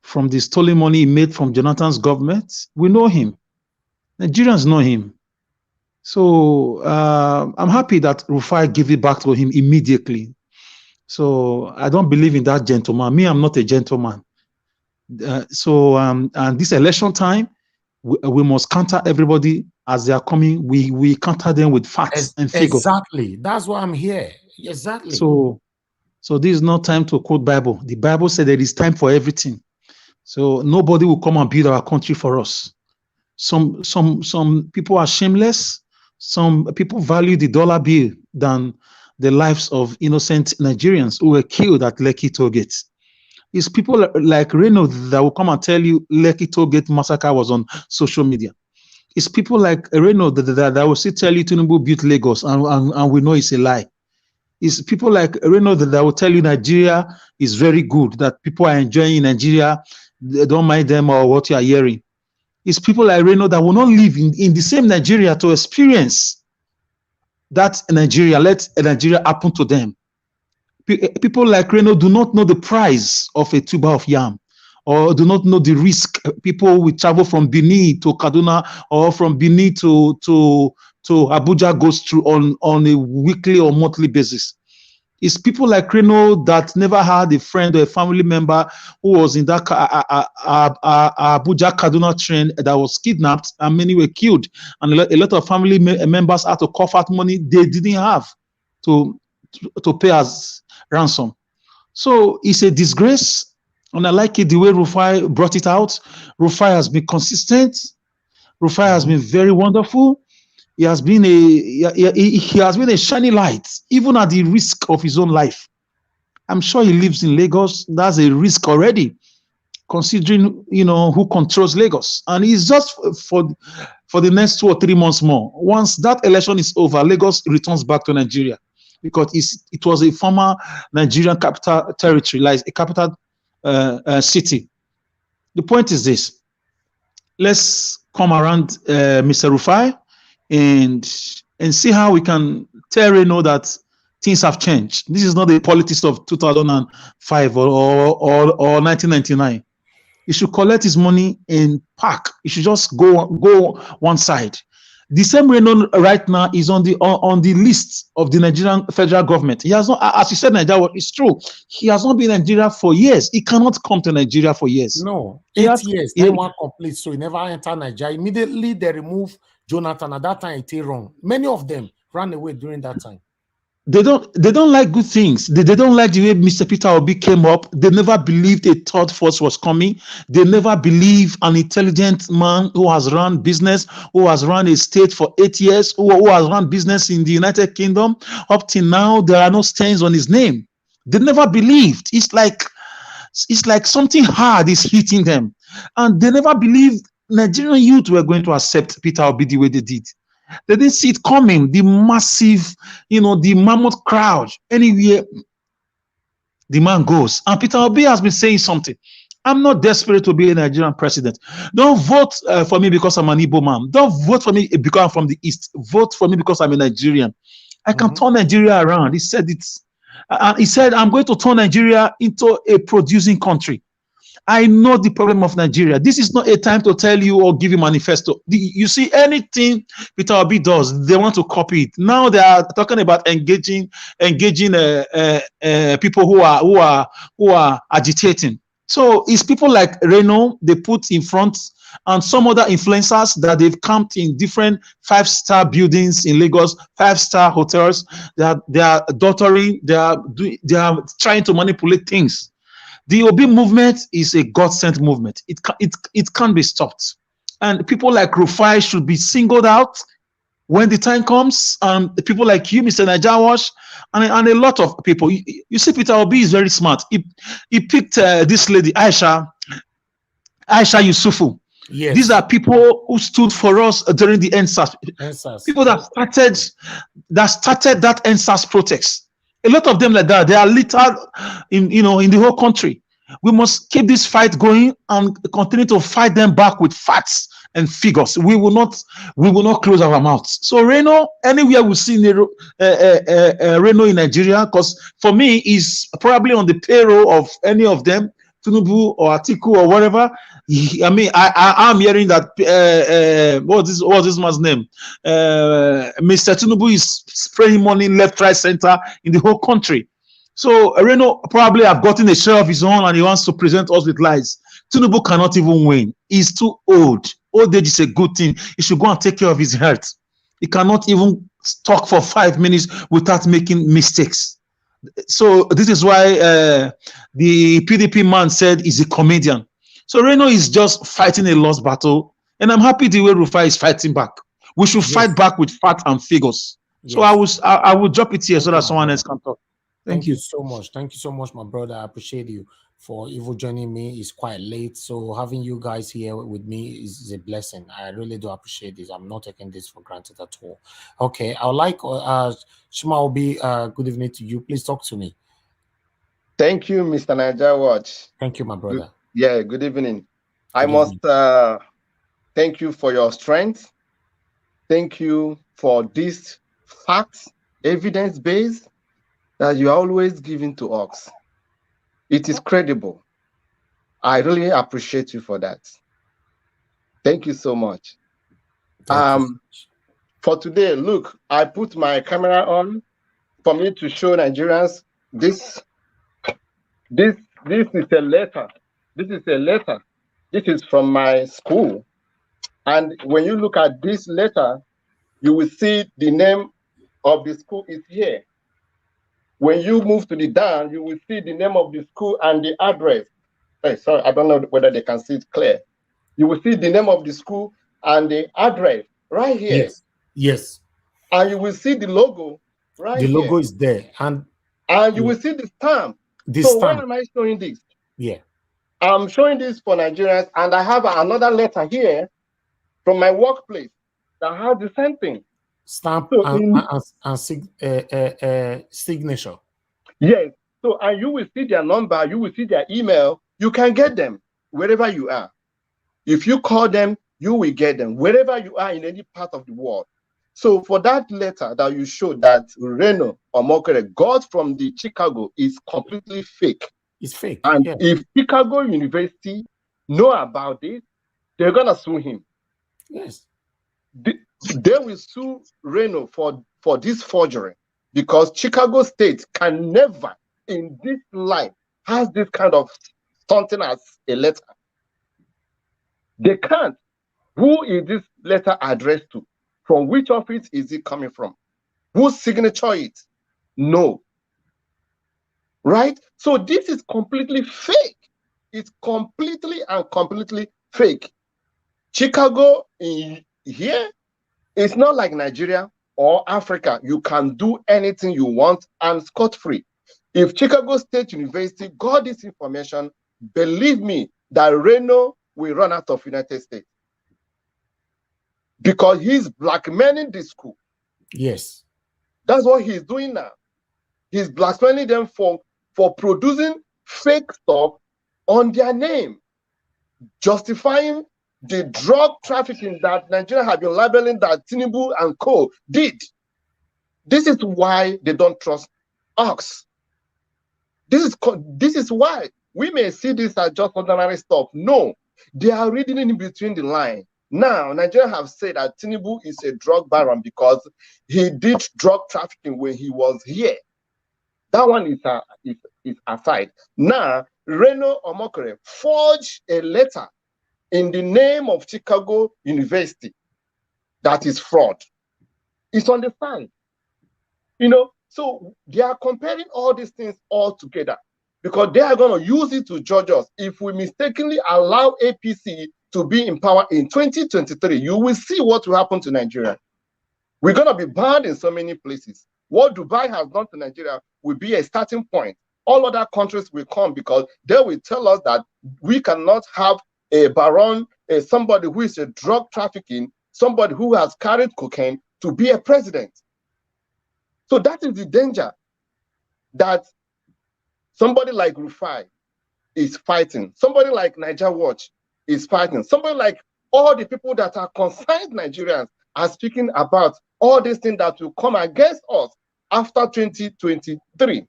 from the stolen money he made from Jonathan's government. We know him. Nigerians know him. So I'm happy that Rufai gave it back to him immediately. So I don't believe in that gentleman. Me, I'm not a gentleman. And this election time, we must counter everybody as they are coming. We counter them with facts and figures. Exactly. That's why I'm here. Exactly. So this is not time to quote Bible. The Bible said there is time for everything. So nobody will come and build our country for us. Some people are shameless. Some people value the dollar bill than the lives of innocent Nigerians who were killed at Lekki Tollgate. It's people like Reno that will come and tell you Lekki Tollgate massacre was on social media. It's people like Reno that will still tell you Tinubu built Lagos and we know it's a lie. It's people like Reno that will tell you Nigeria is very good, that people are enjoying Nigeria, they don't mind them or what you are hearing. It's people like Reno that will not live in the same Nigeria to experience that Nigeria. Let Nigeria happen to them. People like Reno do not know the price of a tuber of yam, or do not know the risk. People will travel from Benin to Kaduna or from Benin to Abuja goes through on a weekly or monthly basis. It's people like Reno that never had a friend or a family member who was in that Abuja Kaduna train that was kidnapped and many were killed. And a lot of family members had to cough out money they didn't have to pay as ransom. So it's a disgrace. And I like it the way Rufai brought it out. Rufai has been consistent. Rufai has been very wonderful. He has been a shining light, even at the risk of his own life. I'm sure he lives in Lagos. That's a risk already, considering who controls Lagos. And it's just for the next 2 or 3 months more. Once that election is over, Lagos returns back to Nigeria because it was a former Nigerian capital territory, like a capital city. The point is this: let's come around Mr. Rufai and see how we can tell Reno that Things have changed. This is not the politics of 2005 or 1999. He should collect his money and park. He should just go one side. The same Reno right now is on the list of the Nigerian federal government. He has not, as you said, Nigeria. It's true. He has not been in Nigeria for years. He cannot come to Nigeria for years. No, 8 years. Then one complete, so he never entered Nigeria. Immediately they removed Jonathan. At that time, it was wrong. Many of them ran away during that time. They don't like good things. They don't like the way Mr. Peter Obi came up. They never believed a third force was coming. They never believe an intelligent man who has run business, who has run a state for 8 years, who has run business in the United Kingdom. Up till now, there are no stains on his name. They never believed. It's like something hard is hitting them. And they never believed Nigerian youth were going to accept Peter Obi the way they did. They didn't see it coming. The massive, the mammoth crowd. Anywhere the man goes. And Peter Obi has been saying something. I'm not desperate to be a Nigerian president. Don't vote for me because I'm an Igbo man. Don't vote for me because I'm from the East. Vote for me because I'm a Nigerian. I can turn Nigeria around. He said it. He said, I'm going to turn Nigeria into a producing country. I know the problem of Nigeria. This is not a time to tell you or give you manifesto. You see, anything Peter Obi does, they want to copy it. Now they are talking about engaging people who are agitating. So it's people like Reno they put in front, and some other influencers that they've camped in different 5-star buildings in Lagos, 5-star hotels. They are dottering. They are trying to manipulate things. The Obi movement is a God-sent movement. It can't be stopped. And people like Rufai should be singled out when the time comes. And people like you, Mr. Najawash, and a lot of people. You see, Peter Obi is very smart. He picked this lady, Aisha Yusufu. Yes. These are people who stood for us during the NSAS. People that started that NSAS protest. A lot of them like that, they are littered in the whole country. We must keep this fight going and continue to fight them back with facts and figures. We will not close our mouths. So Reno, anywhere we see Reno in Nigeria, because for me, is probably on the payroll of any of them, Tinubu or Atiku or whatever. I mean, I'm hearing that what's this man's name? Mr. Tinubu is spraying money left, right, center in the whole country. So Reno probably have gotten a share of his own, and he wants to present us with lies. Tinubu cannot even win. He's too old. Old age is a good thing. He should go and take care of his health. He cannot even talk for 5 minutes without making mistakes. So this is why the PDP man said he's a comedian. So Reno is just fighting a lost battle, and I'm happy the way Rufai is fighting back. We should fight back with facts and figures. Yes. So I will drop it here so that someone else can talk. Thank you so much. Thank you so much, my brother. I appreciate you for even joining me. It's quite late, so having you guys here with me is a blessing. I really do appreciate this. I'm not taking this for granted at all. Okay, I would like Shima Obi, good evening to you. Please talk to me. Thank you, Mr. Naija Watch. Thank you, my brother. Good evening. I must thank you for your strength. Thank you for this facts, evidence-based that you are always giving to us. It is credible. I really appreciate you for that. Thank you so much. For today, look, I put my camera on for me to show Nigerians this is a letter. This is a letter. This is from my school. And when you look at this letter, you will see the name of the school is here. When you move to the down, you will see the name of the school and the address. Hey, sorry, I don't know whether they can see it clear. You will see the name of the school and the address right here. Yes. Yes. And you will see the logo right here. The logo is there. And you will see the stamp. Why am I showing this? Yeah. I'm showing this for Nigerians, and I have another letter here from my workplace that has the same thing. Stamp and signature. Yes. So, and you will see their number, you will see their email. You can get them wherever you are. If you call them, you will get them wherever you are in any part of the world. So for that letter that you showed that Reno Omokri got from the Chicago is completely fake. It's fake. And yeah. if Chicago University know about this, they're gonna sue him. Yes. They will sue Reno for this forgery, because Chicago State can never in this life has this kind of something as a letter. They can't. Who is this letter addressed to? From which office is it coming from? Whose signature it? No. Right? So this is completely fake. It's completely and completely fake. Chicago in here, it's not like Nigeria or Africa. You can do anything you want and scot-free. If Chicago State University got this information, believe me, that Reno will run out of United States, because he's blackmailing the school. Yes. That's what he's doing now. He's blackmailing them for producing fake stuff on their name, justifying the drug trafficking that Nigeria have been labeling that Tinubu and co did. This is why they don't trust us. This is why we may see this as just ordinary stuff. No, they are reading in between the line. Now, Nigeria have said that Tinubu is a drug baron because he did drug trafficking when he was here. That one is aside. Now, Reno Omokri forged a letter in the name of Chicago University. That is fraud. It's on the side. You know, so they are comparing all these things all together because they are going to use it to judge us. If we mistakenly allow APC to be in power in 2023, you will see what will happen to Nigeria. We're going to be banned in so many places. What Dubai has done to Nigeria will be a starting point. All other countries will come because they will tell us that we cannot have a baron, somebody who is a drug trafficking, somebody who has carried cocaine to be a president. So that is the danger that somebody like Rufai is fighting. Somebody like Niger Watch is fighting. Somebody like all the people that are concerned Nigerians are speaking about all these things that will come against us after 2023.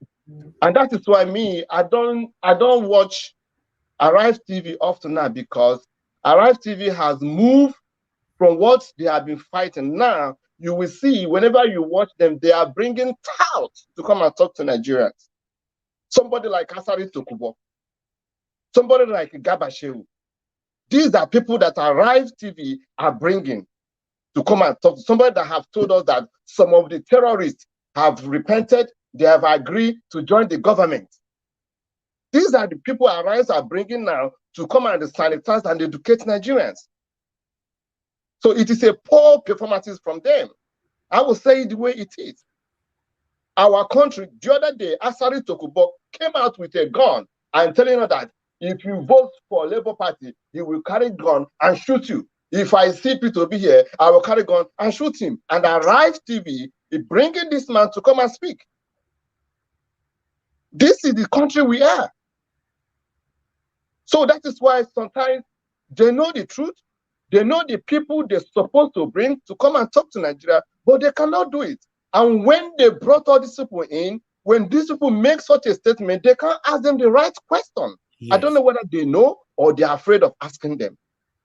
And that is why I don't watch AriseTV often now, because AriseTV has moved from what they have been fighting. Now, you will see whenever you watch them, they are bringing tout to come and talk to Nigerians. Somebody like Asari Tokubo, somebody like Gabashew. These are people that AriseTV are bringing to come and talk. Somebody that have told us that some of the terrorists have repented, they have agreed to join the government. These are the people Arise are bringing now to come and sanitize and educate Nigerians. So it is a poor performance from them. I will say it the way it is. Our country, the other day, Asari Tokubo came out with a gun and telling us that if you vote for Labour Party, he will carry gun and shoot you. If I see Peter be here, I will carry gun and shoot him. And AriseTV is bringing this man to come and speak. This is the country we are. So that is why sometimes they know the truth. They know the people they're supposed to bring to come and talk to Nigeria, but they cannot do it. And when they brought all these people in, when these people make such a statement, they can't ask them the right question. Yes. I don't know whether they know or they're afraid of asking them.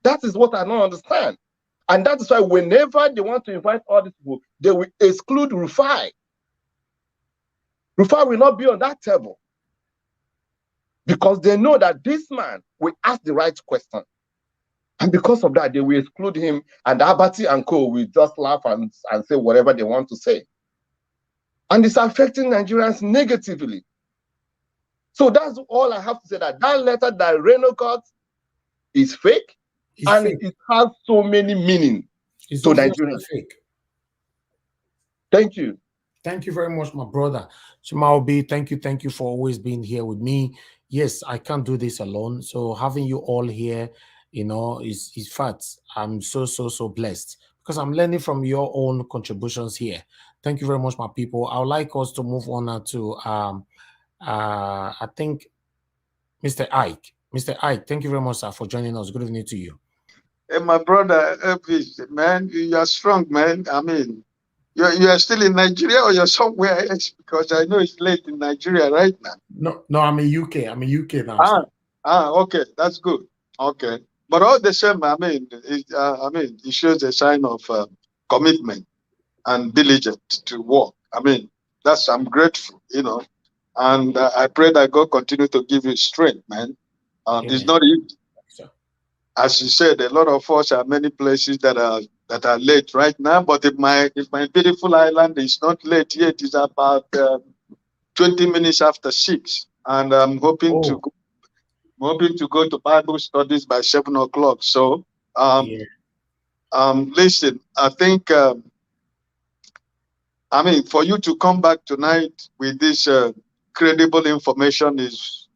That is what I don't understand. And that is why whenever they want to invite all these people, they will exclude Rufai. Rufai will not be on that table, because they know that this man will ask the right question. And because of that, they will exclude him, and Abati and co will just laugh and say whatever they want to say. And it's affecting Nigerians negatively. So that's all I have to say, that letter that Reno got is fake, and it has so many meanings to Nigerians. Fake. Thank you. Thank you very much, my brother. Chimaobi, thank you for always being here with me. Yes, I can't do this alone. So having you all here, you know, is fact. I'm so blessed because I'm learning from your own contributions here. Thank you very much, my people. I would like us to move on now to I think Mr. Ike. Mr. Ike, thank you very much, sir, for joining us. Good evening to you. Hey, my brother, man, you are strong, man. I mean, You are still in Nigeria or you're somewhere else? Because I know it's late in Nigeria right now. No, I'm in UK. I'm in UK now, sir. Okay, that's good. Okay, but all the same, I mean, it shows a sign of commitment and diligence to work. I mean, I'm grateful, and I pray that God continue to give you strength, man. It's not easy. As you said, a lot of us are many places that are late right now. But if my beautiful island is not late yet, it's about 20 minutes after 6, and I'm hoping to go to Bible studies by 7 o'clock. So, listen, I think, for you to come back tonight with this credible information it's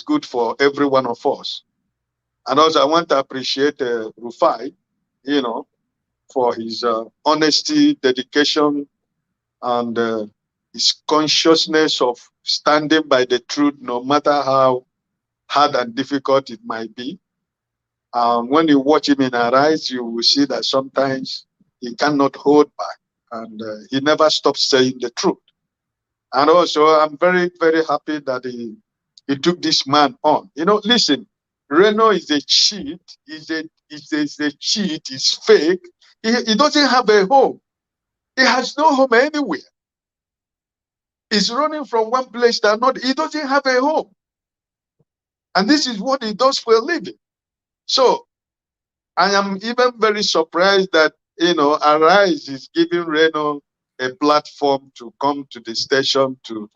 good for every one of us. And also, I want to appreciate Rufai, for his honesty, dedication, and his consciousness of standing by the truth, no matter how hard and difficult it might be. When you watch him in Arise, you will see that sometimes he cannot hold back, and he never stops saying the truth. And also, I'm very, very happy that he took this man on. Listen, Reno is a cheat. He's a cheat. He's fake. He doesn't have a home. He has no home anywhere. He's running from one place to another. He doesn't have a home. And this is what he does for a living. So I am even very surprised that, Arise is giving Reno a platform to come to the station to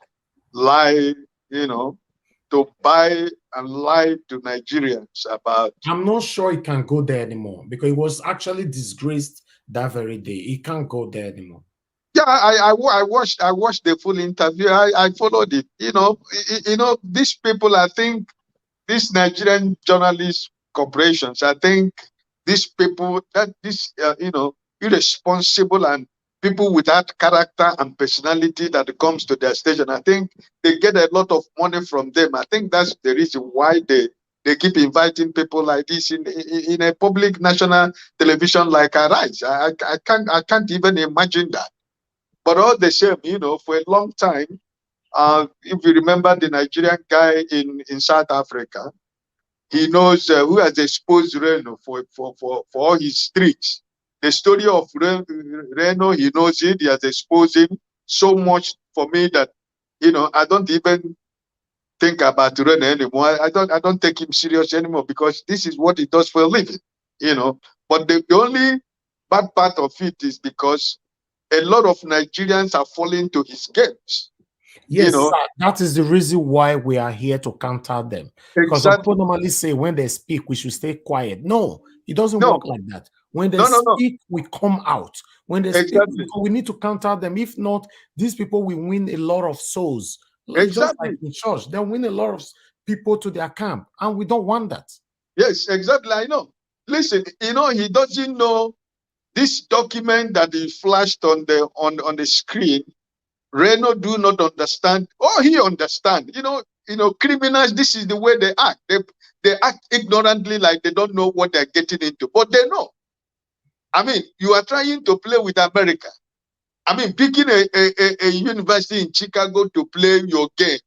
lie, to buy and lie to Nigerians about. I'm not sure he can go there anymore because he was actually disgraced that very day. He can't go there anymore. Yeah, I watched the full interview. I followed it. These people, I think, these Nigerian journalist corporations, I think these people irresponsible and people without character and personality that comes to their station, I think they get a lot of money from them. I think that's the reason why they keep inviting people like this in a public national television like Arise. I can't even imagine that. But all the same, for a long time, if you remember the Nigerian guy in South Africa, he knows who has exposed Reno for all his tricks. The story of Reno, he knows it. He has exposed him so much for me that, I don't even think about Reno anymore. I don't take him serious anymore because this is what he does for a living, But the only bad part of it is because a lot of Nigerians are falling to his games. Yes, sir, that is the reason why we are here to counter them. Because some people normally say when they speak, we should stay quiet. No, it doesn't work like that. When they speak, we come out. When they speak, we need to counter them. If not, these people will win a lot of souls. Just like in church, they'll win a lot of people to their camp, and we don't want that. Yes, exactly. I know. Listen, he doesn't know this document that he flashed on the screen. Reno do not understand. Oh, he understand. Criminals, this is the way they act. They act ignorantly, like they don't know what they're getting into, but they know. You are trying to play with America. Picking a university in Chicago to play your game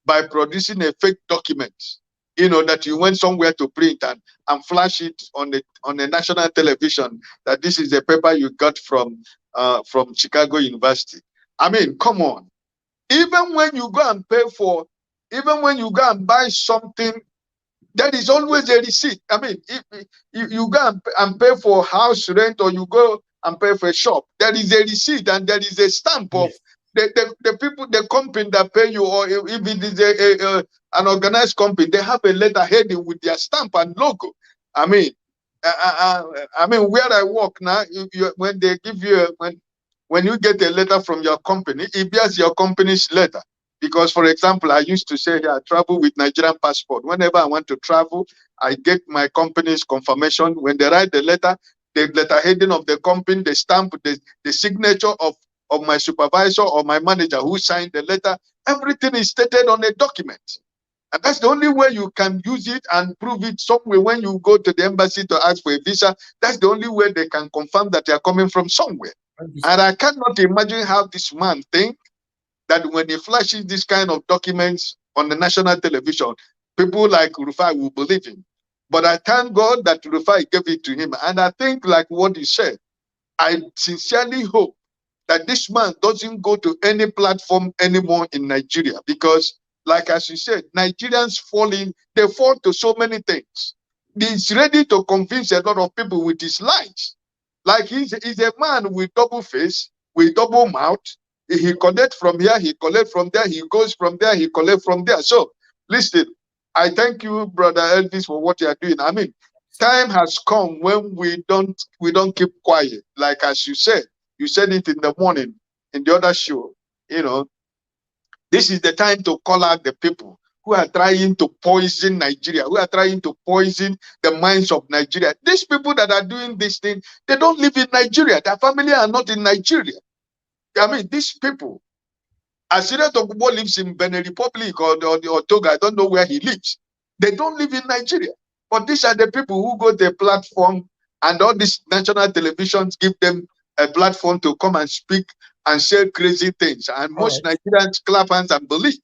by producing a fake document, that you went somewhere to print and flash it on the national television that this is a paper you got from Chicago University. Come on. Even when you go and buy something, there is always a receipt. If you go and pay for house rent or you go and pay for a shop, there is a receipt and there is a stamp of the people, the company that pay you, or if it is an organized company, they have a letter heading with their stamp and logo. Where I work now, when they give you when you get a letter from your company, it bears your company's letter. Because, for example, I used to say I travel with Nigerian passport. Whenever I want to travel, I get my company's confirmation. When they write the letter heading of the company, they stamp the signature of my supervisor or my manager who signed the letter. Everything is stated on a document. And that's the only way you can use it and prove it somewhere. When you go to the embassy to ask for a visa, that's the only way they can confirm that you're coming from somewhere. And I cannot imagine how this man think that when he flashes this kind of documents on the national television, people like Rufai will believe him. But I thank God that Rufai gave it to him. And I think, like what he said, I sincerely hope that this man doesn't go to any platform anymore in Nigeria, because, like as you said, Nigerians they fall to so many things. He's ready to convince a lot of people with his lies. Like he's a man with double face, with double mouth. He collects from here, he collects from there, he goes from there, he collects from there. So, listen, I thank you, Brother Elvis, for what you are doing. I mean, time has come when we don't keep quiet. Like as you said it in the morning in the other show. You know, this is the time to call out the people who are trying to poison Nigeria, who are trying to poison the minds of Nigeria. These people that are doing this thing, they don't live in Nigeria. Their family are not in Nigeria. I mean, these people, Asira Tokubo lives in Benin Republic or Togo. I don't know where he lives. They don't live in Nigeria. But these are the people who go to a platform, and all these national televisions give them a platform to come and speak and say crazy things. And most Nigerians clap hands and believe.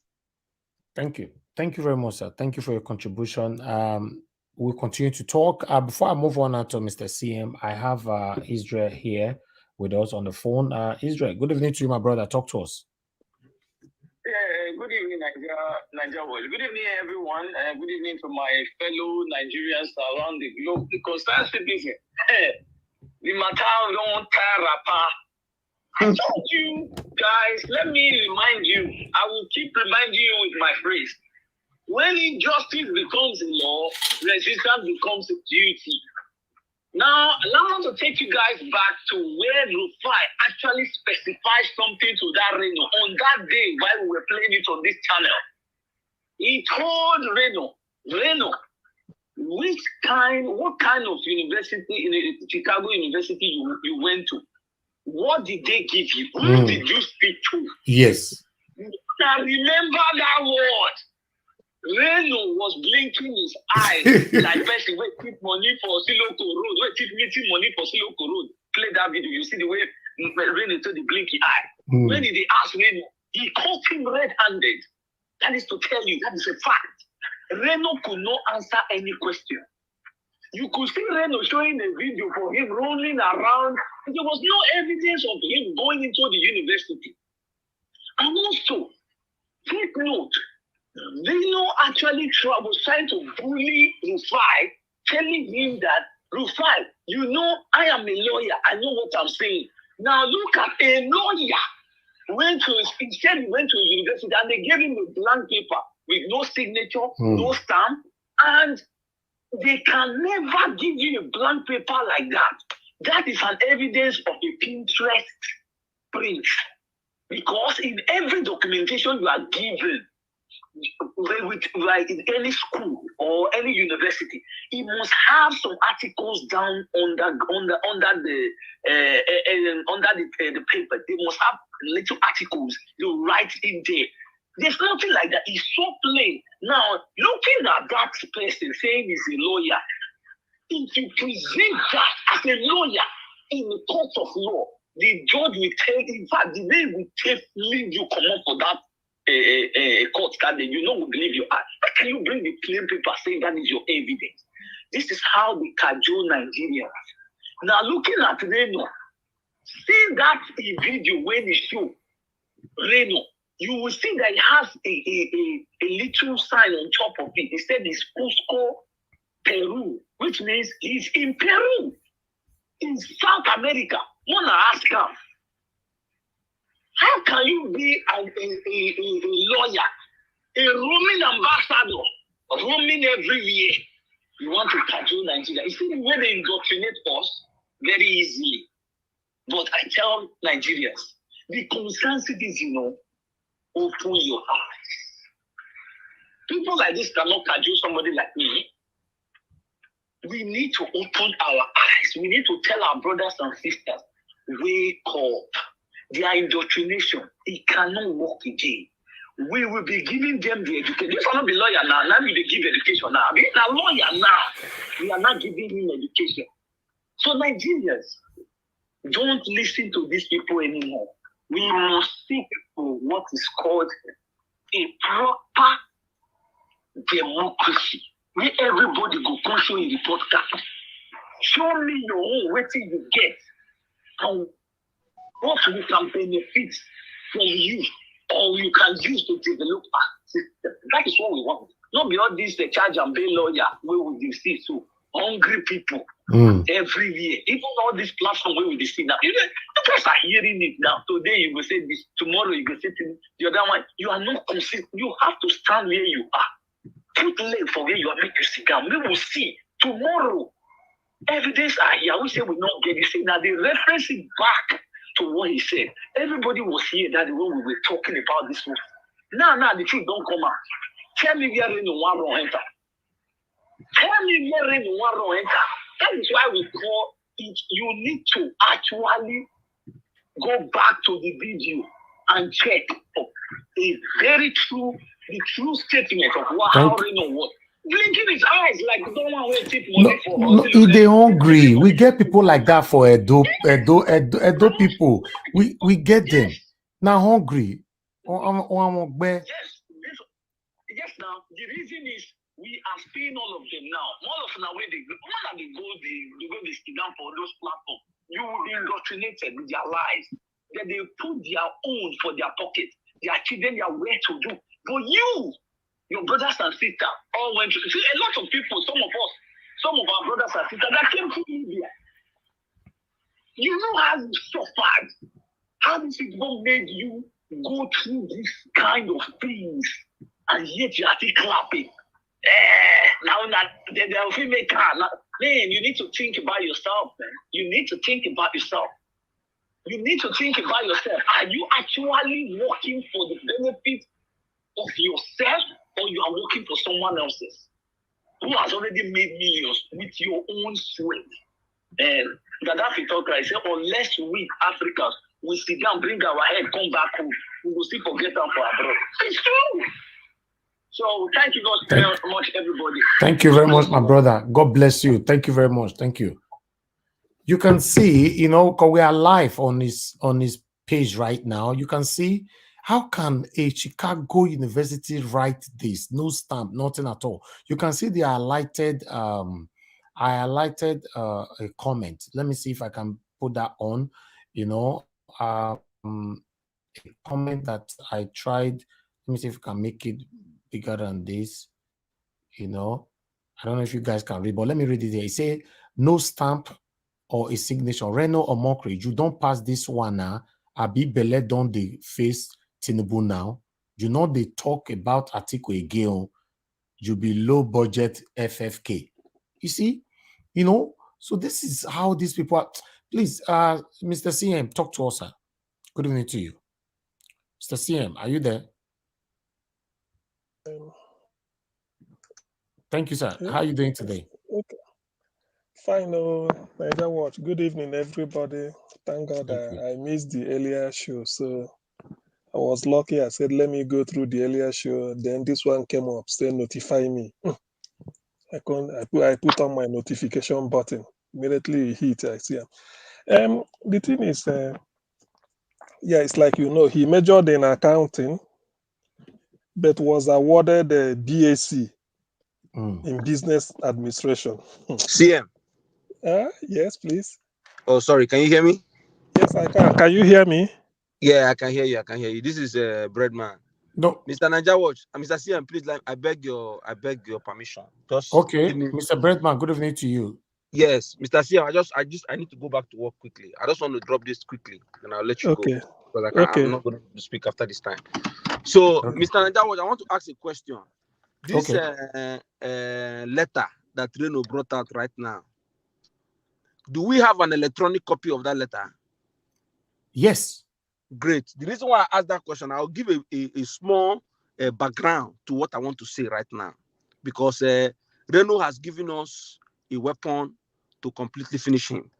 Thank you. Thank you very much, sir. Thank you for your contribution. We'll continue to talk. Before I move on to Mr. CM, I have Israel here with us on the phone. Israel, good evening to you, my brother. Talk to us. Yeah, good evening, Nigeria world. Good evening, everyone. Good evening to my fellow Nigerians around the globe. The concerned citizen. The matter don't tire rapper. I told you guys, let me remind you. I will keep reminding you with my phrase. When injustice becomes law, resistance becomes duty. Now, allow me to take you guys back to where Rufai actually specified something to that Reno on that day while we were playing it on this channel. He told Reno, what kind of university, in Chicago University you went to? What did they give you? Who did you speak to? Yes. Now remember that word. Reno was blinking his eyes like person wait keep money for Siloko Road. Wait keep meeting money for Siloko Road. Play that video. You see the way Reno told the blinky eye. When did they ask Reno? He caught him red-handed. That is to tell you, that is a fact. Reno could not answer any question. You could see Reno showing a video for him rolling around. There was no evidence of him going into the university. And also, take note, Reno actually was trying to bully Rufai, telling him that, Rufai, you know, I am a lawyer. I know what I'm saying. Now look at a lawyer. Instead he went to a university and they gave him a blank paper with no signature, no stamp, and they can never give you a blank paper like that. That is an evidence of a Pinterest print. Because in every documentation you are given, like in any school or any university, it must have some articles down under the paper. They must have little articles. You write in there. There's nothing like that. It's so plain. Now, looking at that person saying he's a lawyer, if you present that as a lawyer in the court of law, the judge will tell, in fact, the day will leave you come up for that court that day, you know, will believe you are. How can you bring the plain paper saying that is your evidence? This is how they cajole Nigerians. Now, looking at Reno, see that video when he show Reno, you will see that he has a little sign on top of it. He said it's Cusco, Peru, which means he's in Peru, in South America. Wanna ask him, how can you be a lawyer, a roaming ambassador, roaming everywhere? You want to cajole Nigeria. You see the way they indoctrinate us very easily. But I tell Nigerians, the concerned citizens, open your eyes. People like this cannot cajole somebody like me. We need to open our eyes. We need to tell our brothers and sisters, wake up. Their indoctrination, it cannot work again. We will be giving them the education. This will not be lawyer now. Now we give education now. Being a lawyer now, we are not giving him education. So Nigerians, Don't listen to these people anymore. We must seek for what is called a proper democracy, where everybody go come show you the podcast. Show me your own, what you get, and what we can benefit from you, or you can use to develop our system. That is what we want. Not be all this charge and pay lawyer where we see so hungry people every year. Even all this platform where we see now. You guys are hearing it now. Today you will say this, tomorrow you will say this, the other one. You are not consistent. You have to stand where you are. Put leg for where you are, make you sit down. We will see tomorrow. Evidence are here. We say we not get it. Say now they reference it back to what he said. Everybody was here that when we were talking about this one. Now the truth don't come out. Tell me where Reno one wrong enter. Tell me where Reno one wrong enter. That is why we call it. You need to actually go back to the video and check a very true, the true statement of how Reno was. Blinking his eyes like the one who take money for us. If they hungry, we get people like that for Edo people. We get them now hungry. Yes, now the reason is we are seeing all of them now. More of now where they go, they sit down for those platforms. You will be indoctrinated with their lies. Then they put their own for their pocket. Their children, they are where to do. But you, your brothers and sisters, all went to see a lot of people, some of us, some of our brothers and sisters that came to India. You know how you suffered. How this people made you go through this kind of things, and yet you are still clapping. Now they will make man, you need to think about yourself, man. You need to think about yourself. You need to think about yourself. Are you actually working for the benefit of yourself, or you are working for someone else's who has already made millions with your own sweat? And Gaddafi talked, I said, unless we Africans we sit down, bring our head, come back home, we will still forget them for abroad. It's true. So thank you guys very much, everybody. Thank you very much, my brother. God bless you. Thank you very much. Thank you. You can see, you know, because we are live on his page right now. You can see how can a Chicago University write this? No stamp, nothing at all. You can see the highlighted. I highlighted a comment. Let me see if I can put that on. You know, a comment that I tried. Let me see if I can make it bigger than this. You know, I don't know if you guys can read, but let me read it here. It says no stamp or a signature. Reno or Omokri, you don't pass this one now. Abi Bele don dey face Tinubu now. You know they talk about Atiku again. You be low budget FFK. You see, you know. So this is how these people are. Please, Mr. CM, talk to us, sir. Good evening to you, Mr. CM. Are you there? Thank you, sir. How are you doing today? Okay. Fine, Niger Watch. Good evening, everybody. Thank God I missed the earlier show, so I was lucky. I said, let me go through the earlier show. Then this one came up, saying notify me. I put on my notification button. Immediately it hit, I see him. The thing is, yeah, it's like, you know, he majored in accounting, but was awarded a BAc in business administration. CM. Yes, please. Oh, sorry. Can you hear me? Yes, I can. Can you hear me? Yeah, I can hear you. I can hear you. This is Breadman. No, Mr. Niger Watch. Mr. CM, please, I beg your permission. Just okay, Mr. Breadman. Good evening to you. Yes, Mr. CM. I need to go back to work quickly. I just want to drop this quickly, and I'll let you go because I'm not going to speak after this time. So, Mr. Niger Watch, I want to ask a question. This letter that Reno brought out right now, do we have an electronic copy of that letter? Yes. Great. The reason why I asked that question, I'll give a small background to what I want to say right now. Because Reno has given us a weapon to completely finish him.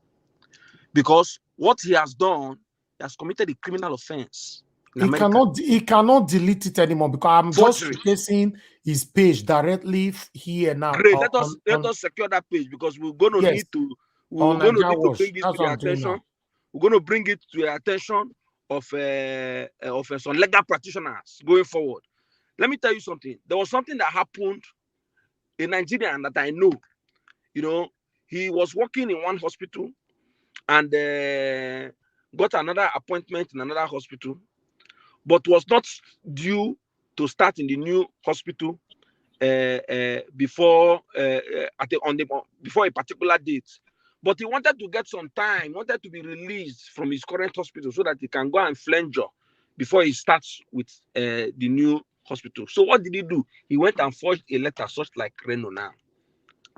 Because what he has done, he has committed a criminal offense. He cannot delete it anymore because I'm forgery. Just placing his page directly here now. Great. Let us secure that page because we're going to need to bring this to the attention We're going to bring it to the attention of some legal practitioners going forward. Let me tell you something. There was something that happened in Nigeria that I know. You know, he was working in one hospital and got another appointment in another hospital, but was not due to start in the new hospital before a particular date. But he wanted to get some time, wanted to be released from his current hospital so that he can go and flenjo before he starts with the new hospital. So what did he do? He went and forged a letter such like Reno now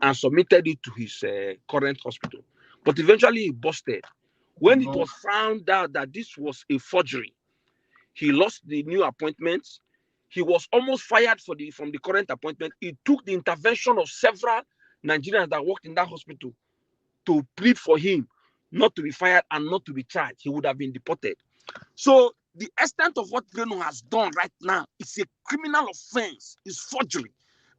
and submitted it to his current hospital. But eventually he busted. When it was found out that this was a forgery, he lost the new appointments. He was almost fired from the current appointment. It took the intervention of several Nigerians that worked in that hospital to plead for him not to be fired and not to be charged. He would have been deported. So the extent of what Reno has done right now is a criminal offense, is forgery.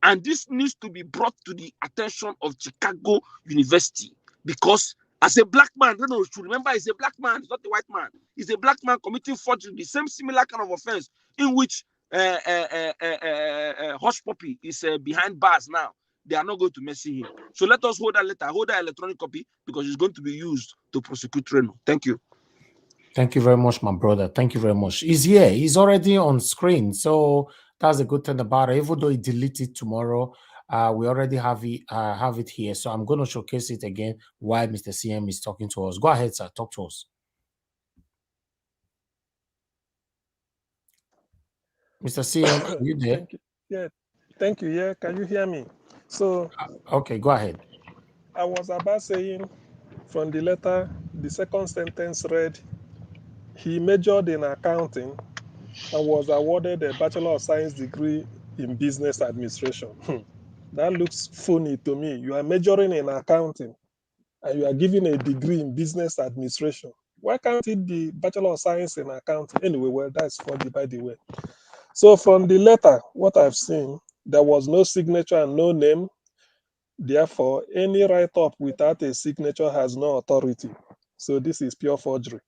And this needs to be brought to the attention of Chicago University, because as a black man, Reno should remember he's a black man, he's not a white man. He's a black man committing forgery, the same similar kind of offense in which Hush Puppy is behind bars now. They are not going to mess him. So let us hold that letter, hold that electronic copy, because it's going to be used to prosecute Reno. Thank you. Thank you very much, my brother. Thank you very much. He's here. He's already on screen. So that's a good thing about it. Even though he deleted tomorrow, we already have it here. So I'm going to showcase it again while Mr. CM is talking to us. Go ahead, sir. Talk to us. Mr. CM, are you there? Thank you. Yeah. Thank you. Yeah. Can you hear me? So. Okay, go ahead. I was about saying from the letter, the second sentence read, he majored in accounting and was awarded a Bachelor of Science degree in business administration. That looks funny to me. You are majoring in accounting and you are given a degree in business administration. Why can't it be Bachelor of Science in accounting? Anyway, well, that's funny, by the way. So from the letter, what I've seen, there was no signature and no name. Therefore, any write-up without a signature has no authority. So this is pure forgery.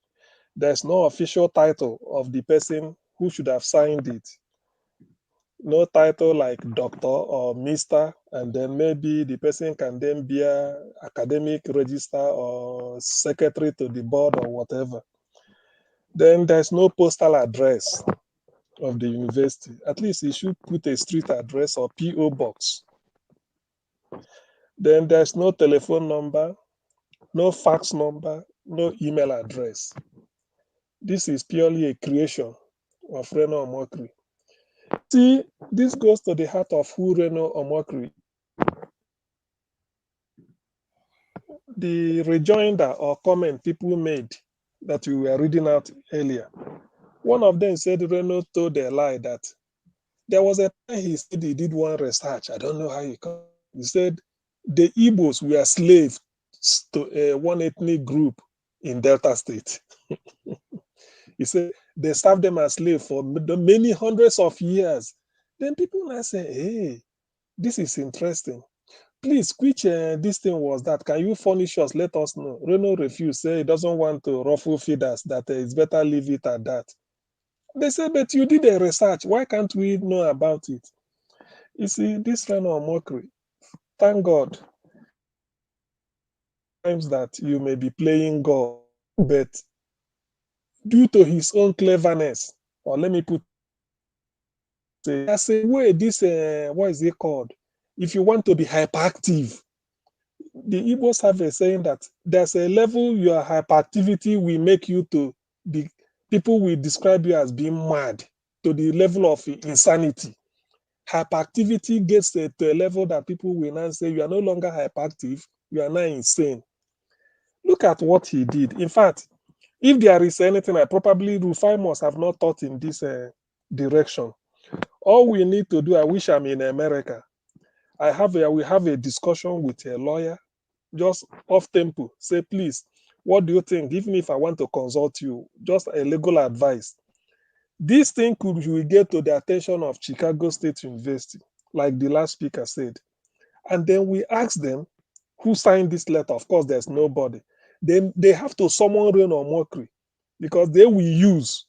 There's no official title of the person who should have signed it. No title like doctor or Mr. And then maybe the person can then be an academic register or secretary to the board or whatever. Then there's no postal address of the university. At least he should put a street address or PO box. Then there's no telephone number, no fax number, no email address. This is purely a creation of Reno Omokri. See, this goes to the heart of who Reno Omokri. The rejoinder or comment people made that we were reading out earlier. One of them said Reno told a lie that there was a time he said he did one research. I don't know how he called it. He said the Igbos were slaves to one ethnic group in Delta State. He said they served them as slaves for many hundreds of years. Then people now say, hey, this is interesting. Please, which this thing was that? Can you furnish us? Let us know. Reno refused, say he doesn't want to ruffle feathers, that it's better leave it at that. They said, but you did a research. Why can't we know about it? You see, this Reno Omokri, thank God, times that you may be playing God, but due to his own cleverness, or let me put as a way, this, what is it called? If you want to be hyperactive, the Igbos have a saying that there's a level your hyperactivity will make you to be, people will describe you as being mad, to the level of insanity. Hyperactivity gets to a level that people will now say you are no longer hyperactive, you are now insane. Look at what he did. In fact, if there is anything, probably Rufai must have not thought in this direction. All we need to do, I wish I'm in America. We have a discussion with a lawyer, just off tempo. Say, please, what do you think? Even if I want to consult you, just a legal advice. This thing will get to the attention of Chicago State University, like the last speaker said. And then we ask them who signed this letter. Of course, there's nobody. then they have to summon Reno Omokri because they will use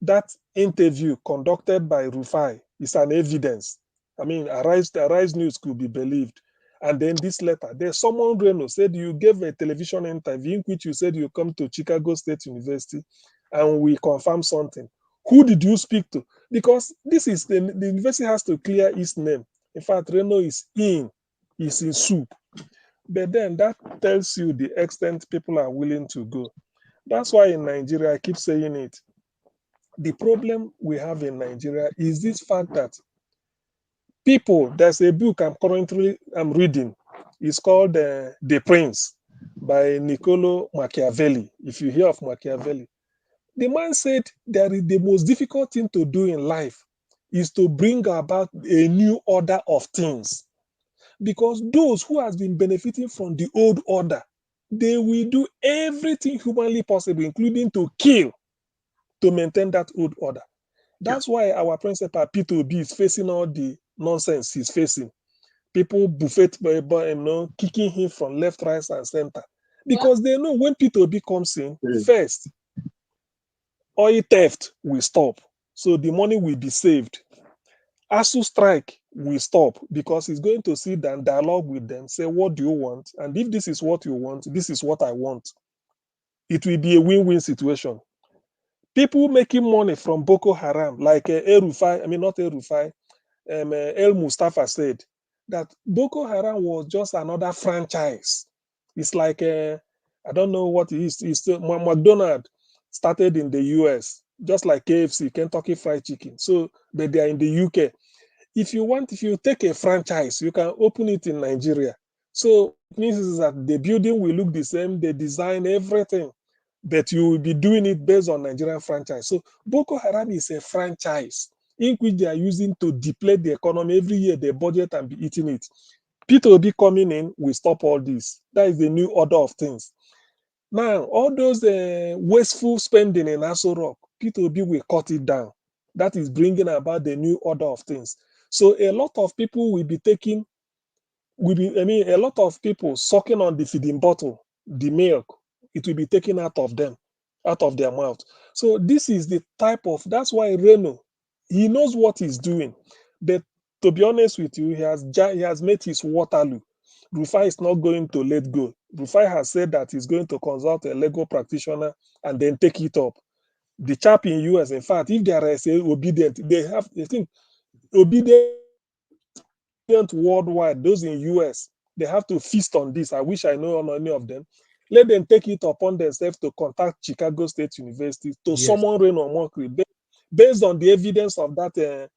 that interview conducted by Rufai is an evidence. I mean, Arise News could be believed. And then this letter, they summoned Reno, said you gave a television interview in which you said you come to Chicago State University and we confirm something. Who did you speak to? Because this is the university has to clear its name. In fact, Reno is in soup. But then that tells you the extent people are willing to go. That's why in Nigeria, I keep saying it. The problem we have in Nigeria is this fact that people, there's a book I'm reading. It's called The Prince by Niccolo Machiavelli. If you hear of Machiavelli, the man said that the most difficult thing to do in life is to bring about a new order of things. Because those who have been benefiting from the old order, they will do everything humanly possible, including to kill, to maintain that old order. That's why our principal P2B is facing all the nonsense he's facing. People buffet, kicking him from left, right, and center. Because they know when P2B comes in, first, oil theft will stop. So the money will be saved. ASU strike will stop because he's going to sit down, dialogue with them, say, what do you want? And if this is what you want, this is what I want. It will be a win-win situation. People making money from Boko Haram, like Rufai, I mean, not Rufai, El Mustafa said that Boko Haram was just another franchise. It's like, I don't know what it is. It's McDonald's started in the US, just like KFC, Kentucky Fried Chicken. So, but they are in the UK. If you take a franchise, you can open it in Nigeria. So it means that the building will look the same, they design everything, but you will be doing it based on Nigerian franchise. So Boko Haram is a franchise in which they are using to deplete the economy. Every year they budget and be eating it. P2B coming in will stop all this. That is the new order of things. Now, all those wasteful spending in Aso Rock, P2B will cut it down. That is bringing about the new order of things. So a lot of people will be a lot of people sucking on the feeding bottle, the milk, it will be taken out of them, out of their mouth. So this is the type of, that's why Reno, he knows what he's doing. But to be honest with you, he has made his Waterloo. Rufai is not going to let go. Rufai has said that he's going to consult a legal practitioner and then take it up. The chap in US, in fact, if they are obedient, they think obedient worldwide, those in US, they have to feast on this. I wish I know on any of them. Let them take it upon themselves to contact Chicago State University to summon Reno Omokri based on the evidence of that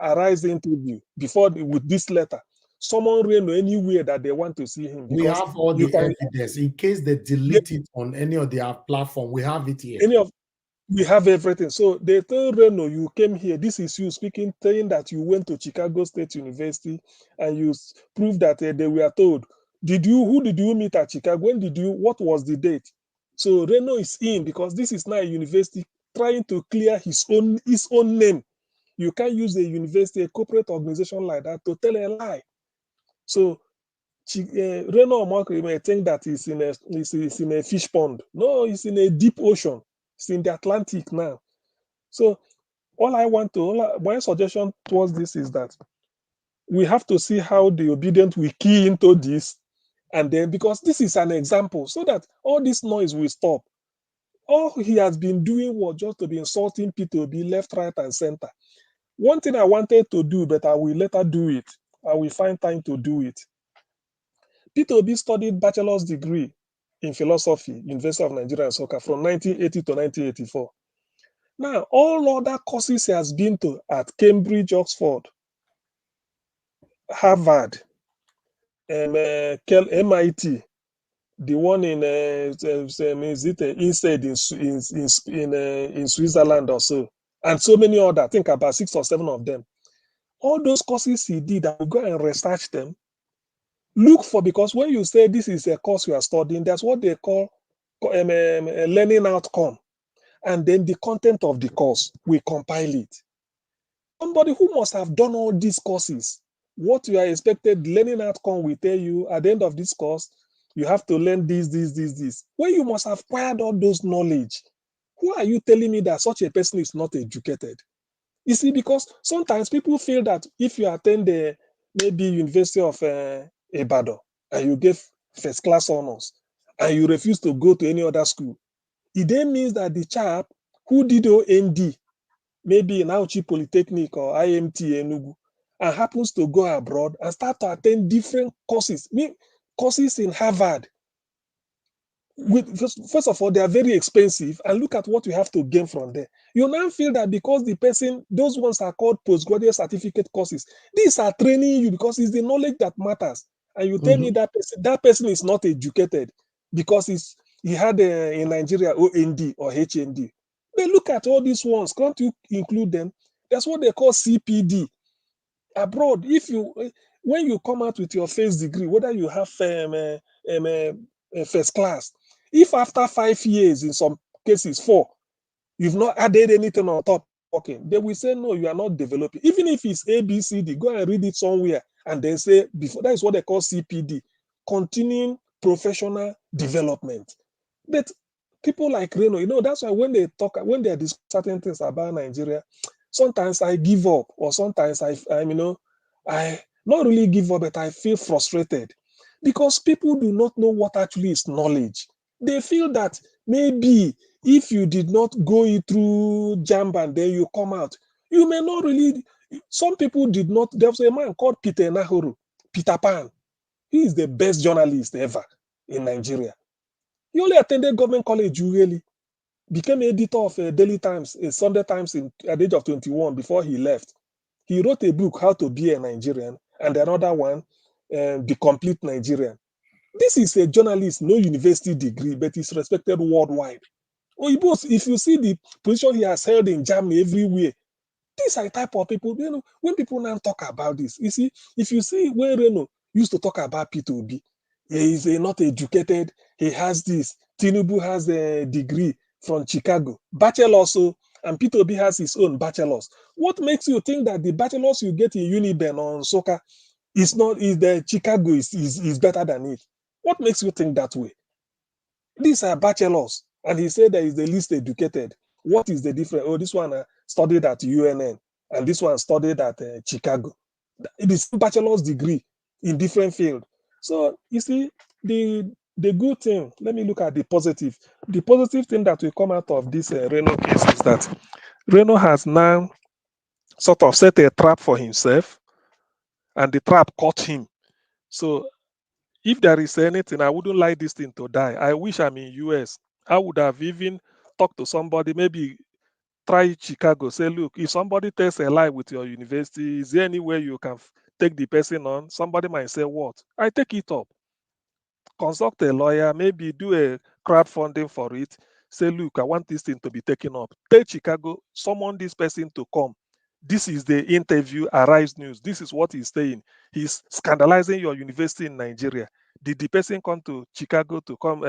Arise interview with this letter. Summon Reno anywhere that they want to see him. We have all the evidence. In case they delete it on any of their platform, we have it here. We have everything. So they told Reno, you came here. This is you speaking, saying that you went to Chicago State University and you proved that they were told. Who did you meet at Chicago? What was the date? So Reno is in because this is not a university trying to clear his own name. You can't use a university, a corporate organization like that to tell a lie. So Reno Omokri may think that he's in a fish pond. No, he's in a deep ocean. It's in the Atlantic now. So my suggestion towards this is that we have to see how the obedient will key into this. And then, because this is an example, so that all this noise will stop. All he has been doing was just to be insulting P2B left, right, and center. One thing I wanted to do, but I will later do it. I will find time to do it. P2B studied bachelor's degree in philosophy, University of Nigeria and Soka, from 1980 to 1984. Now, all other courses he has been to at Cambridge, Oxford, Harvard, MIT, the one in instead in Switzerland or so, and so many other, I think about 6 or 7 of them. All those courses he did, I will go and research them. Look for, because when you say this is a course you are studying, that's what they call a learning outcome. And then the content of the course, we compile it. Somebody who must have done all these courses, what you are expected, learning outcome will tell you at the end of this course, You have to learn this. When you must have acquired all those knowledge, who are you telling me that such a person is not educated? You see, because sometimes people feel that if you attend the maybe University of Ibadan and you get first class honors and you refuse to go to any other school, it then means that the chap who did OND, maybe in Auchi Polytechnic or IMT Enugu, and happens to go abroad and start to attend different courses, courses in Harvard. First of all, they are very expensive, and look at what you have to gain from there. You now feel that because the person, those ones are called postgraduate certificate courses, these are training you because it's the knowledge that matters. And you tell me that person is not educated because he had in Nigeria OND or HND. But look at all these ones. Can't you include them? That's what they call CPD. Abroad, when you come out with your first degree, whether you have first class, if after 5 years, in some cases 4, you've not added anything on top, okay, they will say no, you are not developing. Even if it's ABCD, go and read it somewhere, and then say before. That is what they call CPD, continuing professional development. But people like Reno, that's why when they are discussing certain things about Nigeria, sometimes I give up, or sometimes I not really give up, but I feel frustrated because people do not know what actually is knowledge. They feel that maybe if you did not go through JAMB and then you come out, you may not really. Some people did not. There was a man called Peter Nahuru, Peter Pan. He is the best journalist ever in Nigeria. He only attended government college, really. Became editor of Daily Times, Sunday Times at the age of 21 before he left. He wrote a book, How to Be a Nigerian, and another one, The Complete Nigerian. This is a journalist, no university degree, but he's respected worldwide. If you see the position he has held in Germany, everywhere, these are the type of people, when people now talk about this, you see, if you see when Reno used to talk about P2B, he is not educated, he has this, Tinubu has a degree from Chicago, bachelor also, and P2B has his own bachelor's. What makes you think that the bachelor's you get in Uniben or Soka is the Chicago is better than it? What makes you think that way? These are bachelors, and he said that is the least educated. What is the difference? Oh, this one studied at UNN, and this one studied at Chicago. It is bachelor's degree in different field. So you see, the good thing. Let me look at the positive. The positive thing that will come out of this Reno case is that Reno has now sort of set a trap for himself, and the trap caught him. So if there is anything, I wouldn't like this thing to die. I wish I'm in US. I would have even talked to somebody, maybe try Chicago. Say, look, if somebody tells a lie with your university, is there any way you can take the person on? Somebody might say, what? I take it up. Consult a lawyer, maybe do a crowdfunding for it. Say, look, I want this thing to be taken up. Tell Chicago, summon this person to come. This is the interview, Arise News. This is what he's saying. He's scandalizing your university in Nigeria. Did the person come to Chicago to come?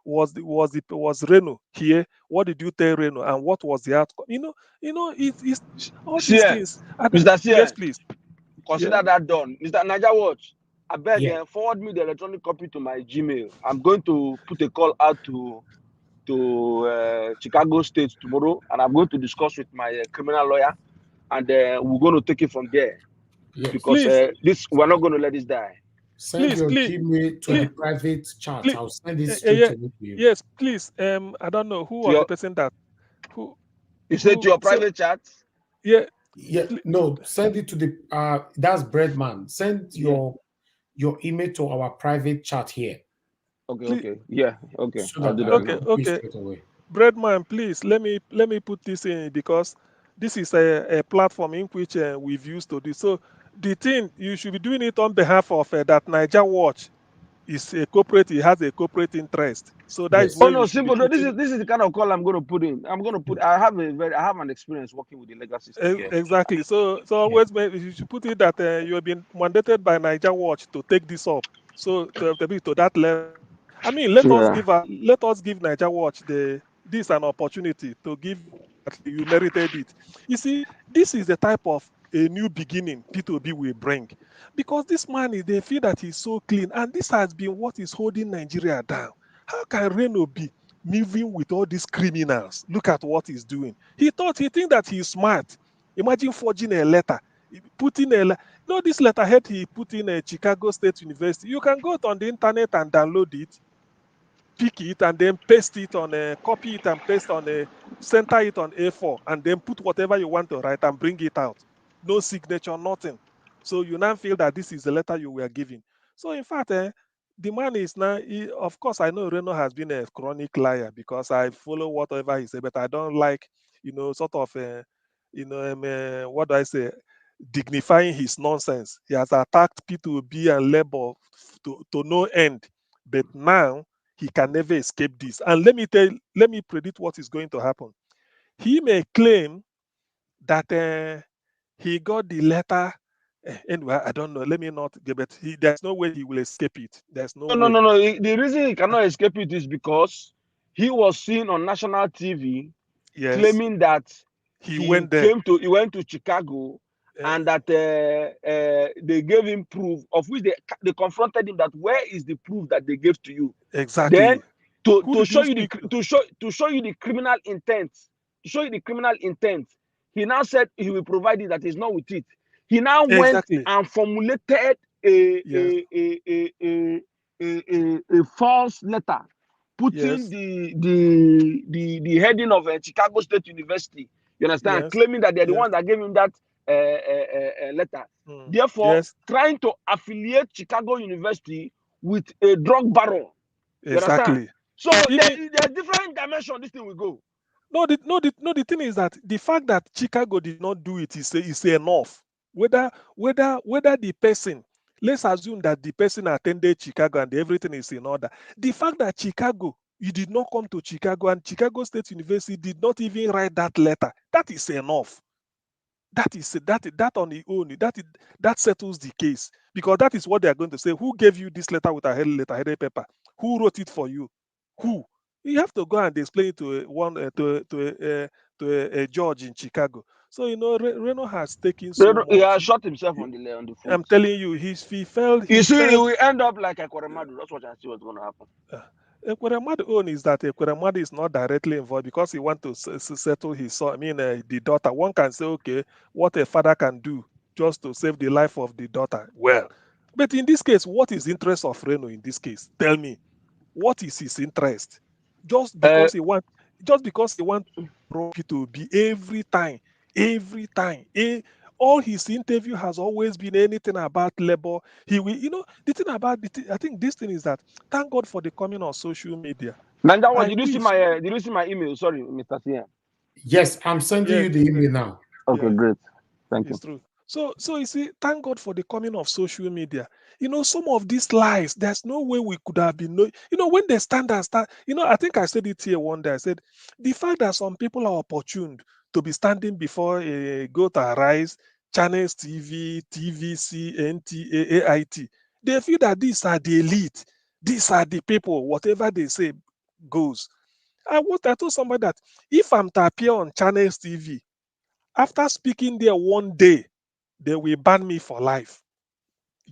Was Reno here? What did you tell Reno? And what was the outcome? It's all these things. Mr. Yes, please. Consider that done. Mr. Naija Watch, I beg forward me the electronic copy to my Gmail. I'm going to put a call out to Chicago State tomorrow, and I'm going to discuss with my criminal lawyer, and we're going to take it from there. Yes. Because we're not going to let this die. Send your Gmail to the private chat. I'll send it straight to you. Yes, please. I don't know who was the person that you said to your private chat. Yeah. No, send it to the that's Breadman. Send your email to our private chat here. Okay. Yeah. Okay. So I'll do that. Okay. Breadman, please let me put this in, because this is a platform in which we've used to do. So the thing you should be doing it on behalf of that Naija Watch is a corporate. It has a corporate interest. So that is where you should simple. This is the kind of call I'm going to put in. I have an experience working with the legal system. Exactly. So always you should put it that you have been mandated by Naija Watch to take this up. So to be to that level. I mean, let us give Naija Watch this an opportunity to give that you merited it. You see, this is the type of a new beginning P2B will bring. Because this man, they feel that he's so clean, and this has been what is holding Nigeria down. How can Reno be moving with all these criminals? Look at what he's doing. He think that he's smart. Imagine forging a letter, putting this letterhead he put in a Chicago State University. You can go on the internet and download it, pick it, and then paste it on a copy it and paste on a center it on A4, and then put whatever you want to write and bring it out. No signature, nothing. So you now feel that this is the letter you were giving. So in fact, the man is now, of course, I know Reno has been a chronic liar because I follow whatever he said, but I don't like, sort of, what do I say, dignifying his nonsense. He has attacked P2B and Labour to no end. But now he can never escape this. And let me predict what is going to happen. He may claim that he got the letter. Anyway, I don't know. Let me not get it. There's no way he will escape it. There's no way. No. The reason he cannot escape it is because he was seen on national TV claiming that he went to Chicago and that they gave him proof, of which they confronted him that where is the proof that they gave to you? Exactly. Then to show you the criminal intent, he now said he will provide it, that is not with it. He now went and formulated a false letter, putting the heading of Chicago State University. You understand? Claiming that they're the ones that gave him that letter. Therefore, trying to affiliate Chicago University with a drug baron. You understand? So there's different dimensions this thing will go. The thing is that the fact that Chicago did not do it is enough. Whether the person, let's assume that the person attended Chicago and everything is in order. The fact that Chicago, you did not come to Chicago and Chicago State University did not even write that letter, that is enough. That on the own, that settles the case, because that is what they are going to say. Who gave you this letter with a letterheaded paper? Who wrote it for you? Who? You have to go and explain it to a judge in Chicago. So Reno has taken so much. He has shot himself on the foot. I'm telling you, he felt. You see, he will end up like Ekweremadu. That's what I see what's going to happen. Ekweremadu own is that Ekweremadu is not directly involved because he wants to settle his son. The daughter. One can say, okay, what a father can do just to save the life of the daughter. Well, but in this case, what is the interest of Reno in this case? Tell me, what is his interest? Just because he wants to be every time. All his interview has always been anything about labor. He will, the thing about I think this thing is that thank God for the coming of social media. Nanjawa, did you see my email? Sorry, Mr. CM. Yes, I'm sending you the email now. Okay, great. Thank you. It's true. So you see, thank God for the coming of social media. Some of these lies, there's no way we could have been. When they stand, I think I said it here one day. I said, the fact that some people are opportuned to be standing before go to Arise, Channels TV, TVC, NTA, AIT, they feel that these are the elite. These are the people, whatever they say goes. I told somebody that if I'm to appear on Channels TV, after speaking there one day, they will ban me for life.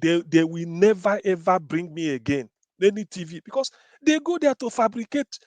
They will never ever bring me again any TV, because they go there to fabricate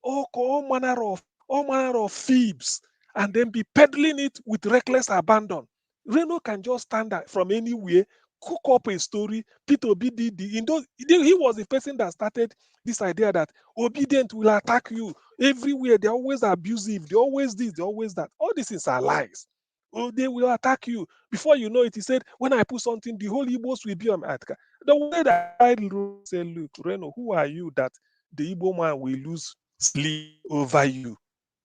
all manner of fibs and then be peddling it with reckless abandon. Reno can just stand there from anywhere, cook up a story. P2B did he was the person that started this idea that obedient will attack you everywhere. They're always abusive. They always this. They always that. All these things are lies. Oh, they will attack you. Before you know it, he said, when I put something, the whole Igbos will be on my attack. The way that I said, look, Reno, who are you that the Igbo man will lose sleep over you?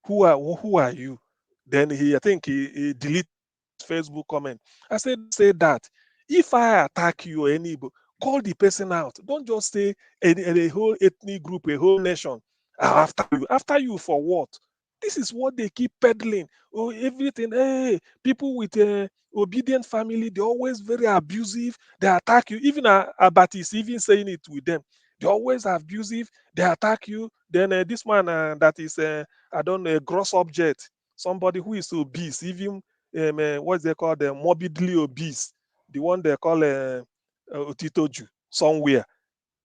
Who are you? Then I think he deleted Facebook comment. I said, say that. If I attack you or any Igbo, call the person out. Don't just say a whole ethnic group, a whole nation after you. After you for what? This is what they keep peddling. Oh, everything. Hey, people with obedient family, they're always very abusive. They attack you. Even Abati is even saying it with them. They're always abusive. They attack you. Then this man that is, I don't know, a gross object. Somebody who is obese, even what's they call the morbidly obese, the one they call Otitoju somewhere.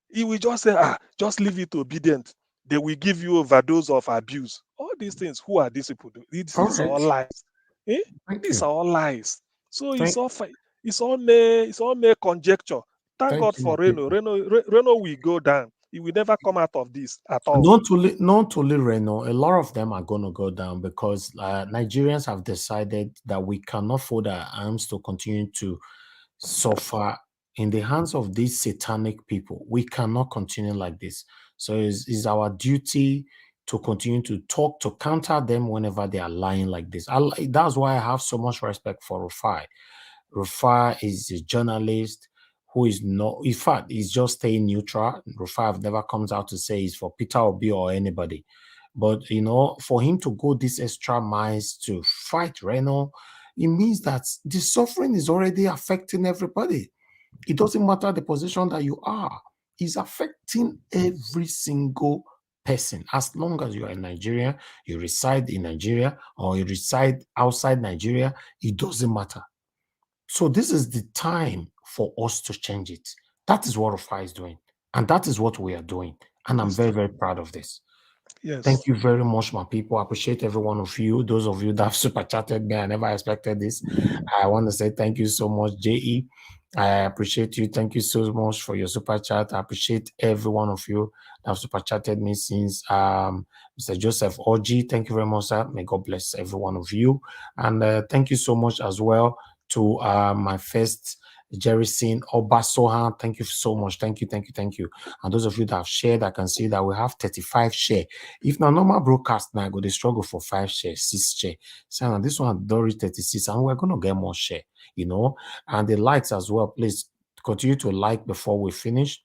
He will just say, just leave it obedient. They will give you overdose of abuse. All these things, who are these people? These are all lies. These are all lies. So it's all mere conjecture. Thank God for Reno. Reno will go down. He will never come out of this at all. Not only Reno, a lot of them are going to go down because Nigerians have decided that we cannot fold our arms to continue to suffer in the hands of these satanic people. We cannot continue like this. So it's our duty to continue to talk, to counter them whenever they are lying like this. That's why I have so much respect for Rufai. Rufai is a journalist who is not, in fact, he's just staying neutral. Rufai never comes out to say he's for Peter Obi or anybody. But, you know, for him to go this extra miles to fight Reno, it means that the suffering is already affecting everybody. It doesn't matter the position that you are. It's affecting every single person. As long as you are in Nigeria, you reside in Nigeria, or you reside outside Nigeria, it doesn't matter. So this is the time for us to change it. That is what Rufai is doing. And that is what we are doing. And I'm very, very proud of this. Yes. Thank you very much, my people. I appreciate every one of you. Those of you that have super chatted me, I never expected this. I want to say thank you so much, JE. I appreciate you. Thank you so much for your super chat. I appreciate every one of you that have super chatted me since Mr. Joseph Oji. Thank you very much, sir. May God bless every one of you. And thank you so much as well to my first Jerry Sin Obasohan. Thank you so much. Thank you. And those of you that have shared, I can see that we have 35 share. If now normal broadcast now go they struggle for 5 share, 6 share. So now this one don't reach 36, and we're gonna get more share, you know. And the likes as well. Please continue to like before we finish.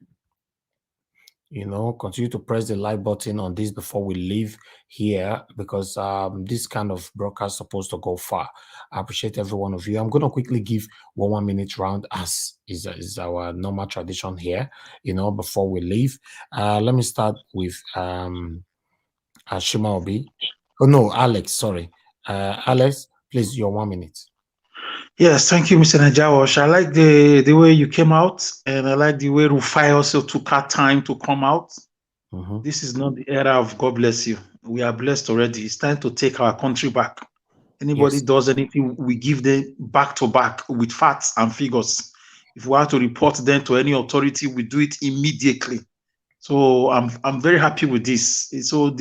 You know, continue to press the like button on this before we leave here, because this kind of broadcast is supposed to go far. I appreciate every one of you. I'm going to quickly give 1 minute round, as is our normal tradition here, you know, before we leave. Let me start with Shima Obi. Oh, no, Alex, sorry. Alex, please, your 1 minute. Yes, thank you, Mr. Najawash. I like the way you came out, and I like the way Rufai also took our time to come out. This is not the era of God bless you. We are blessed already. It's time to take our country back. Anybody does anything, we give them back to back with facts and figures. If we have to report them to any authority, we do it immediately. So I'm very happy with this. So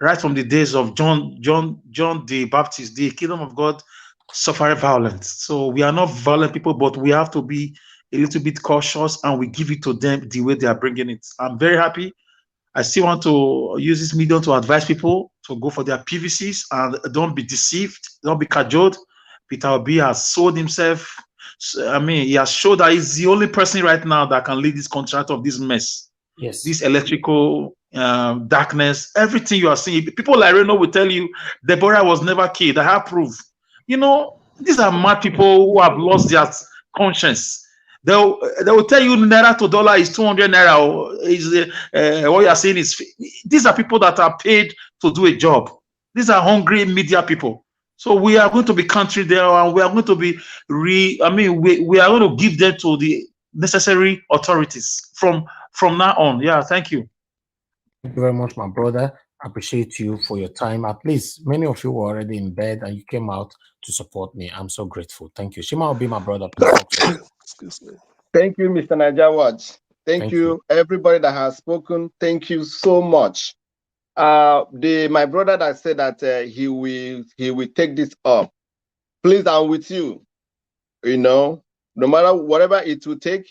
right from the days of John the Baptist, the kingdom of God suffer violence. So we are not violent people, but we have to be a little bit cautious, and we give it to them the way they are bringing it. I'm very happy. I still want to use this medium to advise people to go for their PVCs and don't be deceived, don't be cajoled. Peter Obi has sold himself. I mean, he has showed that he's the only person right now that can lead this country out of this mess. Yes. This electrical darkness, everything you are seeing. People like Reno will tell you Deborah was never killed. I have proof. You know, these are mad people who have lost their conscience. They will tell you naira to dollar is 200 naira. What you are saying is, these are people that are paid to do a job. These are hungry media people. So we are going to be country there, and we are going to be we are going to give them to the necessary authorities from now on. Yeah, thank you. Thank you very much, my brother. I appreciate you for your time. At least many of you were already in bed and you came out to support me. I'm so grateful. Thank you. Shima will be my brother. Please talk to me. Excuse me. Thank you, Mr. Najawaj. Thank you, everybody that has spoken. Thank you so much. My brother that said that he will take this up. Please, I'm with you. You know, no matter whatever it will take,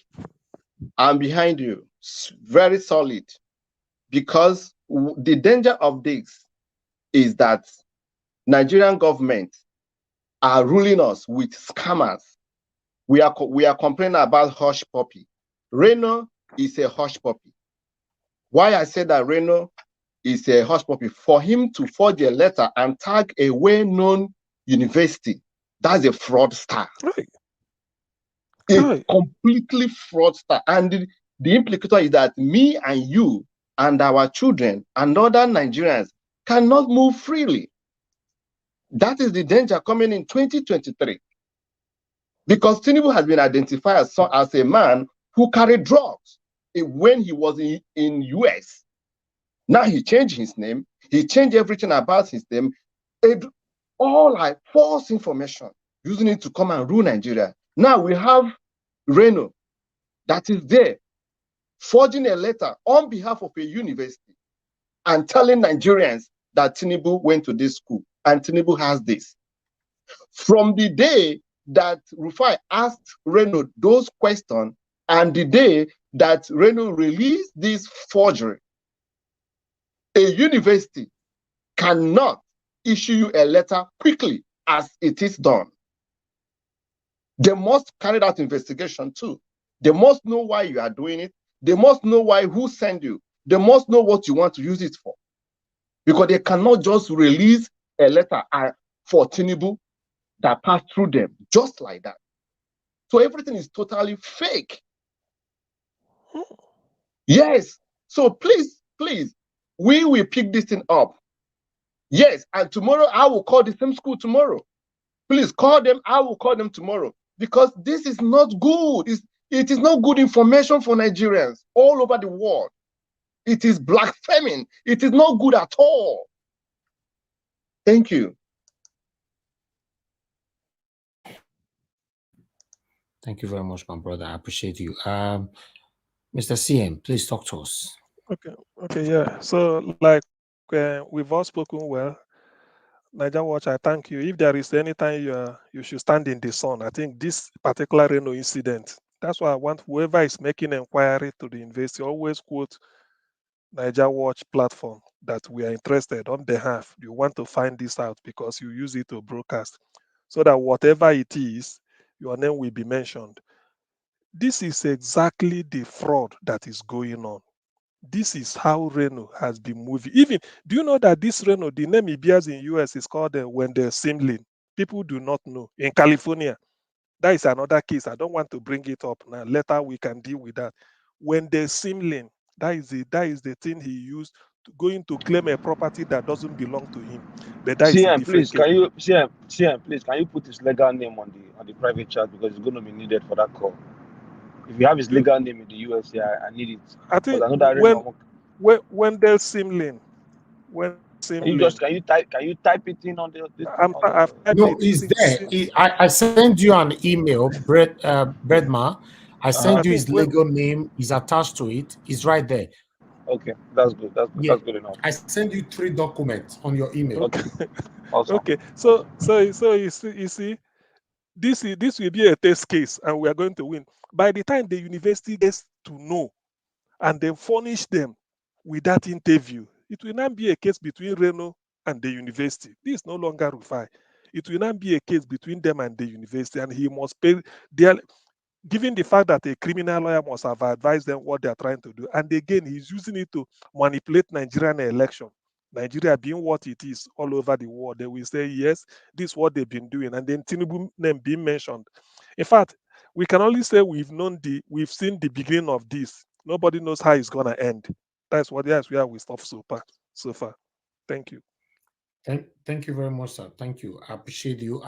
I'm behind you. Very solid. Because the danger of this is that Nigerian government are ruling us with scammers. We are complaining about hush puppy. Reno is a hush puppy. Why I say that Reno is a hush puppy? For him to forge a letter and tag a well-known university, that's a fraudster. Right. A completely fraudster. And the implicator is that me and you and our children and other Nigerians cannot move freely. That is the danger coming in 2023. Because Tinubu has been identified as a man who carried drugs when he was in US. Now he changed his name. He changed everything about his name. All like false information, using it to come and rule Nigeria. Now we have Reno that is there, forging a letter on behalf of a university and telling Nigerians that Tinubu went to this school and Tinubu has this. From the day that Rufai asked Reno those questions and the day that Reno released this forgery, a university cannot issue you a letter quickly as it is done. They must carry out investigation too. They must know why you are doing it. They must know who sent you. They must know what you want to use it for. Because they cannot just release a letter for Tinubu that passed through them, just like that. So everything is totally fake. Yes. So please, we will pick this thing up. Yes, and tomorrow I will call the same school tomorrow. Please call them. I will call them tomorrow because this is not good. It is not good information for Nigerians all over the world. It is blaspheming. It is not good at all. Thank you. Thank you very much, my brother. I appreciate you. Mr. CM, please talk to us. Okay, yeah. So, like, we've all spoken well. Niger Watch, I thank you. If there is any time you should stand in the sun, I think this particular Reno incident, that's why I want whoever is making inquiry to the university, always quote Niger Watch platform that we are interested on behalf. You want to find this out because you use it to broadcast so that whatever it is, your name will be mentioned. This is exactly the fraud that is going on. This is how Reno has been moving. Even, do you know that this Reno, the name he bears in US is called Wendell Simlin? People do not know. In California, that is another case. I don't want to bring it up now. Later we can deal with that. Wendell Simlin, that is the thing he used to going to claim a property that doesn't belong to him. But that is a different please, can you CM, please, can you put his legal name on the private chat because it's going to be needed for that call. If you have his legal name in the US, I need it. I think Wendell Simlin. Can you type it in on the No, it's there. I send you an email, Breadma. I send you his legal name. He's attached to it. It's right there. Okay, that's good. That's good enough. I send you 3 documents on your email. Okay. Awesome. Okay. So you see, this will be a test case, and we are going to win. By the time the university gets to know, and they furnish them with that interview, it will not be a case between Reno and the university. This is no longer Rufai. It will not be a case between them and the university, and he must pay given the fact that a criminal lawyer must have advised them what they are trying to do. And again, he's using it to manipulate Nigerian election. Nigeria being what it is all over the world, they will say, yes, this is what they've been doing. And then Tinubu name being mentioned. In fact, we can only say we've seen the beginning of this. Nobody knows how it's gonna end. That's where we stop so far. Thank you. Thank you very much, sir. Thank you. I appreciate you.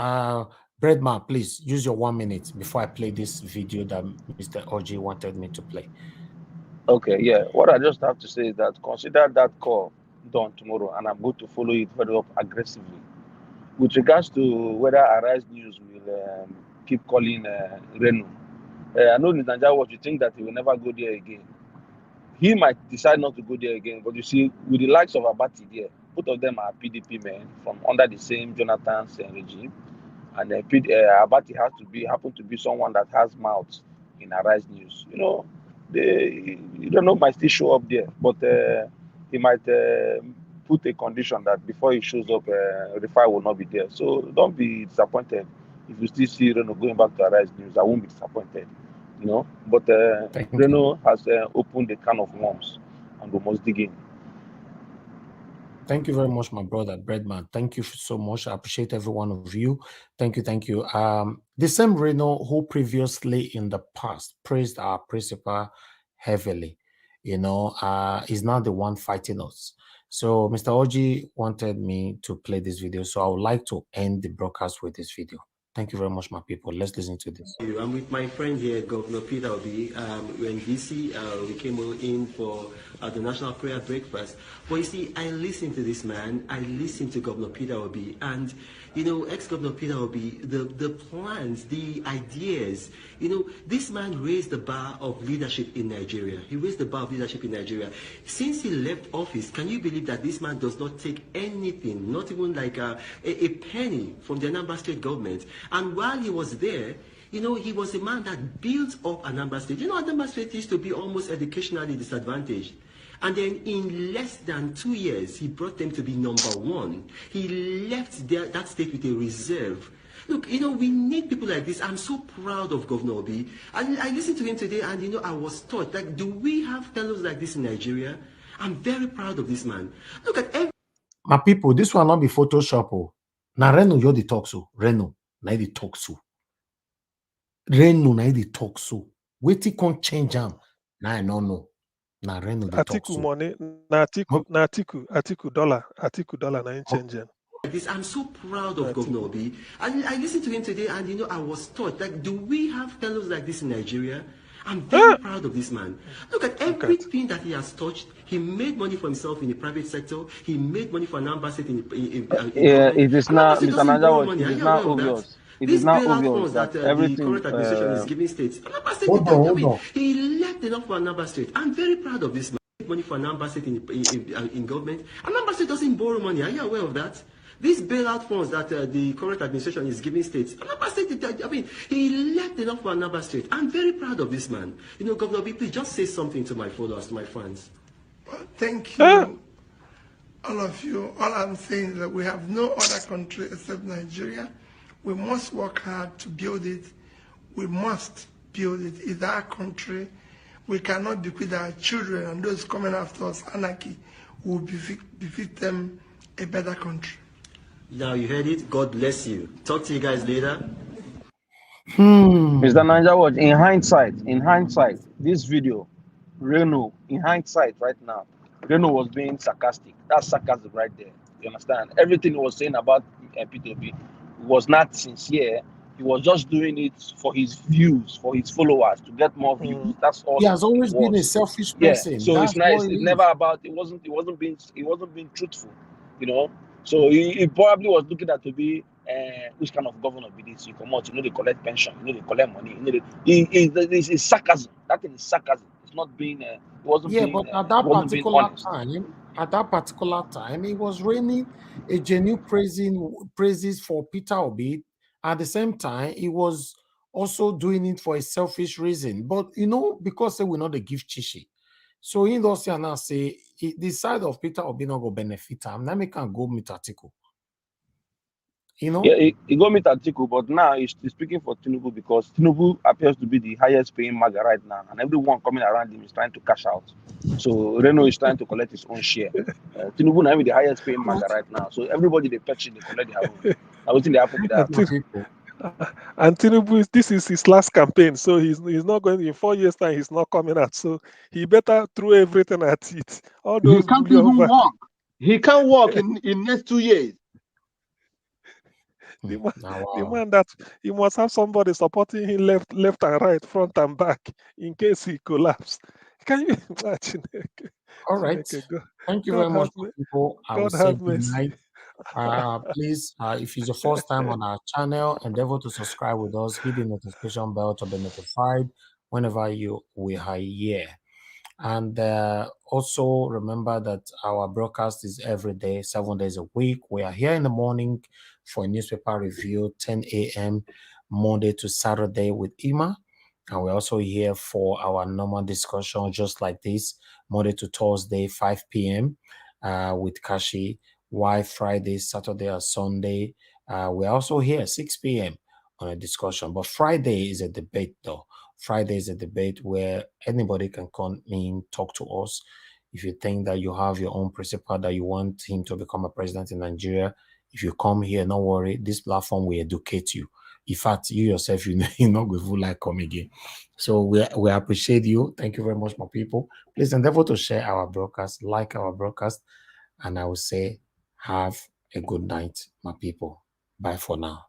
Breadman, please use your 1 minute before I play this video that Mr. OG wanted me to play. Okay, yeah. What I just have to say is that consider that call done tomorrow, and I'm going to follow it very up aggressively. With regards to whether Arise News will keep calling Reno, I know in Nigeria what you think that he will never go there again. He might decide not to go there again, but you see, with the likes of Abati there, both of them are PDP men from under the same Jonathan's regime. And Abati happen to be someone that has mouth in Arise News. You know, you don't know, might still show up there, but he might put a condition that before he shows up, Rufai will not be there. So don't be disappointed if you still see Reno going back to Arise News. I won't be disappointed, you know. But Reno has opened a can of worms, and we must dig in. Thank you very much, my brother, Breadman. Thank you so much. I appreciate every one of you. Thank you. The same Reno who previously in the past praised our principal heavily you know, is not the one fighting us. So Mr. Oji wanted me to play this video, so I would like to end the broadcast with this video. Thank you very much, my people. Let's listen to this. I'm with my friend here, Governor Peter Obi. We're in DC. We came in for the National Prayer Breakfast. But you see, I listened to this man. I listened to Governor Peter Obi. And, you know, ex-Governor Peter Obi, the plans, the ideas, you know, this man raised the bar of leadership in Nigeria. He raised the bar of leadership in Nigeria. Since he left office, can you believe that this man does not take anything, not even like a penny from the Anambra State government? And while he was there, you know, he was a man that built up Anambra State. You know, Anambra State used to be almost educationally disadvantaged. And then in less than 2 years, he brought them to be #1. He left that state with a reserve. Look, you know, we need people like this. I'm so proud of Governor Obi. I listened to him today and, you know, I was taught, like, do we have fellows like this in Nigeria? I'm very proud of this man. Look at every... My people, this will not be Photoshop. Now, Reno, you're the talk so. Reno, now the talk so. Reno, now the talk so. Wait, he can't change him. Now, I don't know. Now, Reno, the talk so. Money, Atiku dollar, na changing. I'm so proud of Governor Obi. I listened to him today and, you know, I was taught, like, do we have fellows like this in Nigeria? I'm very proud of this man. Look at everything that he has touched. He made money for himself in the private sector. He made money for an ambassador it is now, Mr. Nanja, it is now obvious. It is now obvious that everything the current administration is giving states. He left enough for Anambra State. I'm very proud of this man. He made money for an ambassador in government. Anambra State doesn't borrow money. Are you aware of that? These bailout funds that the current administration is giving states, Anambra State, I mean, he left enough for Anambra State. I'm very proud of this man. You know, Governor B, please just say something to my followers, to my fans. Well, thank you, all of you. All I'm saying is that we have no other country except Nigeria. We must work hard to build it. We must build it. It's our country. We cannot bequeath our children and those coming after us anarchy. We will befit them a better country. Now you heard it. God bless you. Talk to you guys later. Mr. Nanja, what in hindsight, this video, Reno, in hindsight, right now, Reno was being sarcastic. That's sarcasm right there. You understand? Everything he was saying about P2P was not sincere. He was just doing it for his views, for his followers, to get more views. That's all. He has always been a selfish person. Yeah. So that's it's nice. It's never about. It wasn't being truthful. You know. So he probably was looking at to be which kind of governor be this? You come out, you know, they collect pension, you know, they collect money. You know, it's sarcasm. That thing is sarcasm. It's not being. It wasn't. Yeah, being, but at that particular time, it was raining a genuine praises for Peter Obi. At the same time, he was also doing it for a selfish reason. But you know, because they will not give chishi. So in those now say the side of Peter Obi not go benefit him. Now we can go meet Atiku. You know? Yeah, he go meet Atiku, but now he's speaking for Tinubu because Tinubu appears to be the highest paying MAGA right now, and everyone coming around him is trying to cash out. So Reno is trying to collect his own share. Tinubu now is the highest paying MAGA right now, so everybody they fetch it, they collect their own. I was in the happen with that. And Tinubu, this is his last campaign, so he's not going in 4 years' time. He's not coming out, so he better throw everything at it. All those he can't even walk. He can't walk in next 2 years. The man that he must have somebody supporting him left and right, front and back, in case he collapse. Can you imagine? All right. Thank you very much, people. I will say good night. Please, if it's your first time on our channel, endeavor to subscribe with us, hit the notification bell to be notified whenever we are here. And also remember that our broadcast is every day, 7 days a week. We are here in the morning for a newspaper review, 10 a.m. Monday to Saturday with Ima. And we're also here for our normal discussion, just like this, Monday to Thursday, 5 p.m. With Kashi. Why Friday, Saturday, or Sunday? We're also here 6 p.m. on a discussion. But Friday is a debate, though. Friday is a debate where anybody can come in, talk to us. If you think that you have your own principal that you want him to become a president in Nigeria, if you come here, don't worry. This platform will educate you. In fact, you yourself, you're not going to like come again. So we appreciate you. Thank you very much, my people. Please endeavor to share our broadcast, like our broadcast, and I will say have a good night, my people. Bye for now.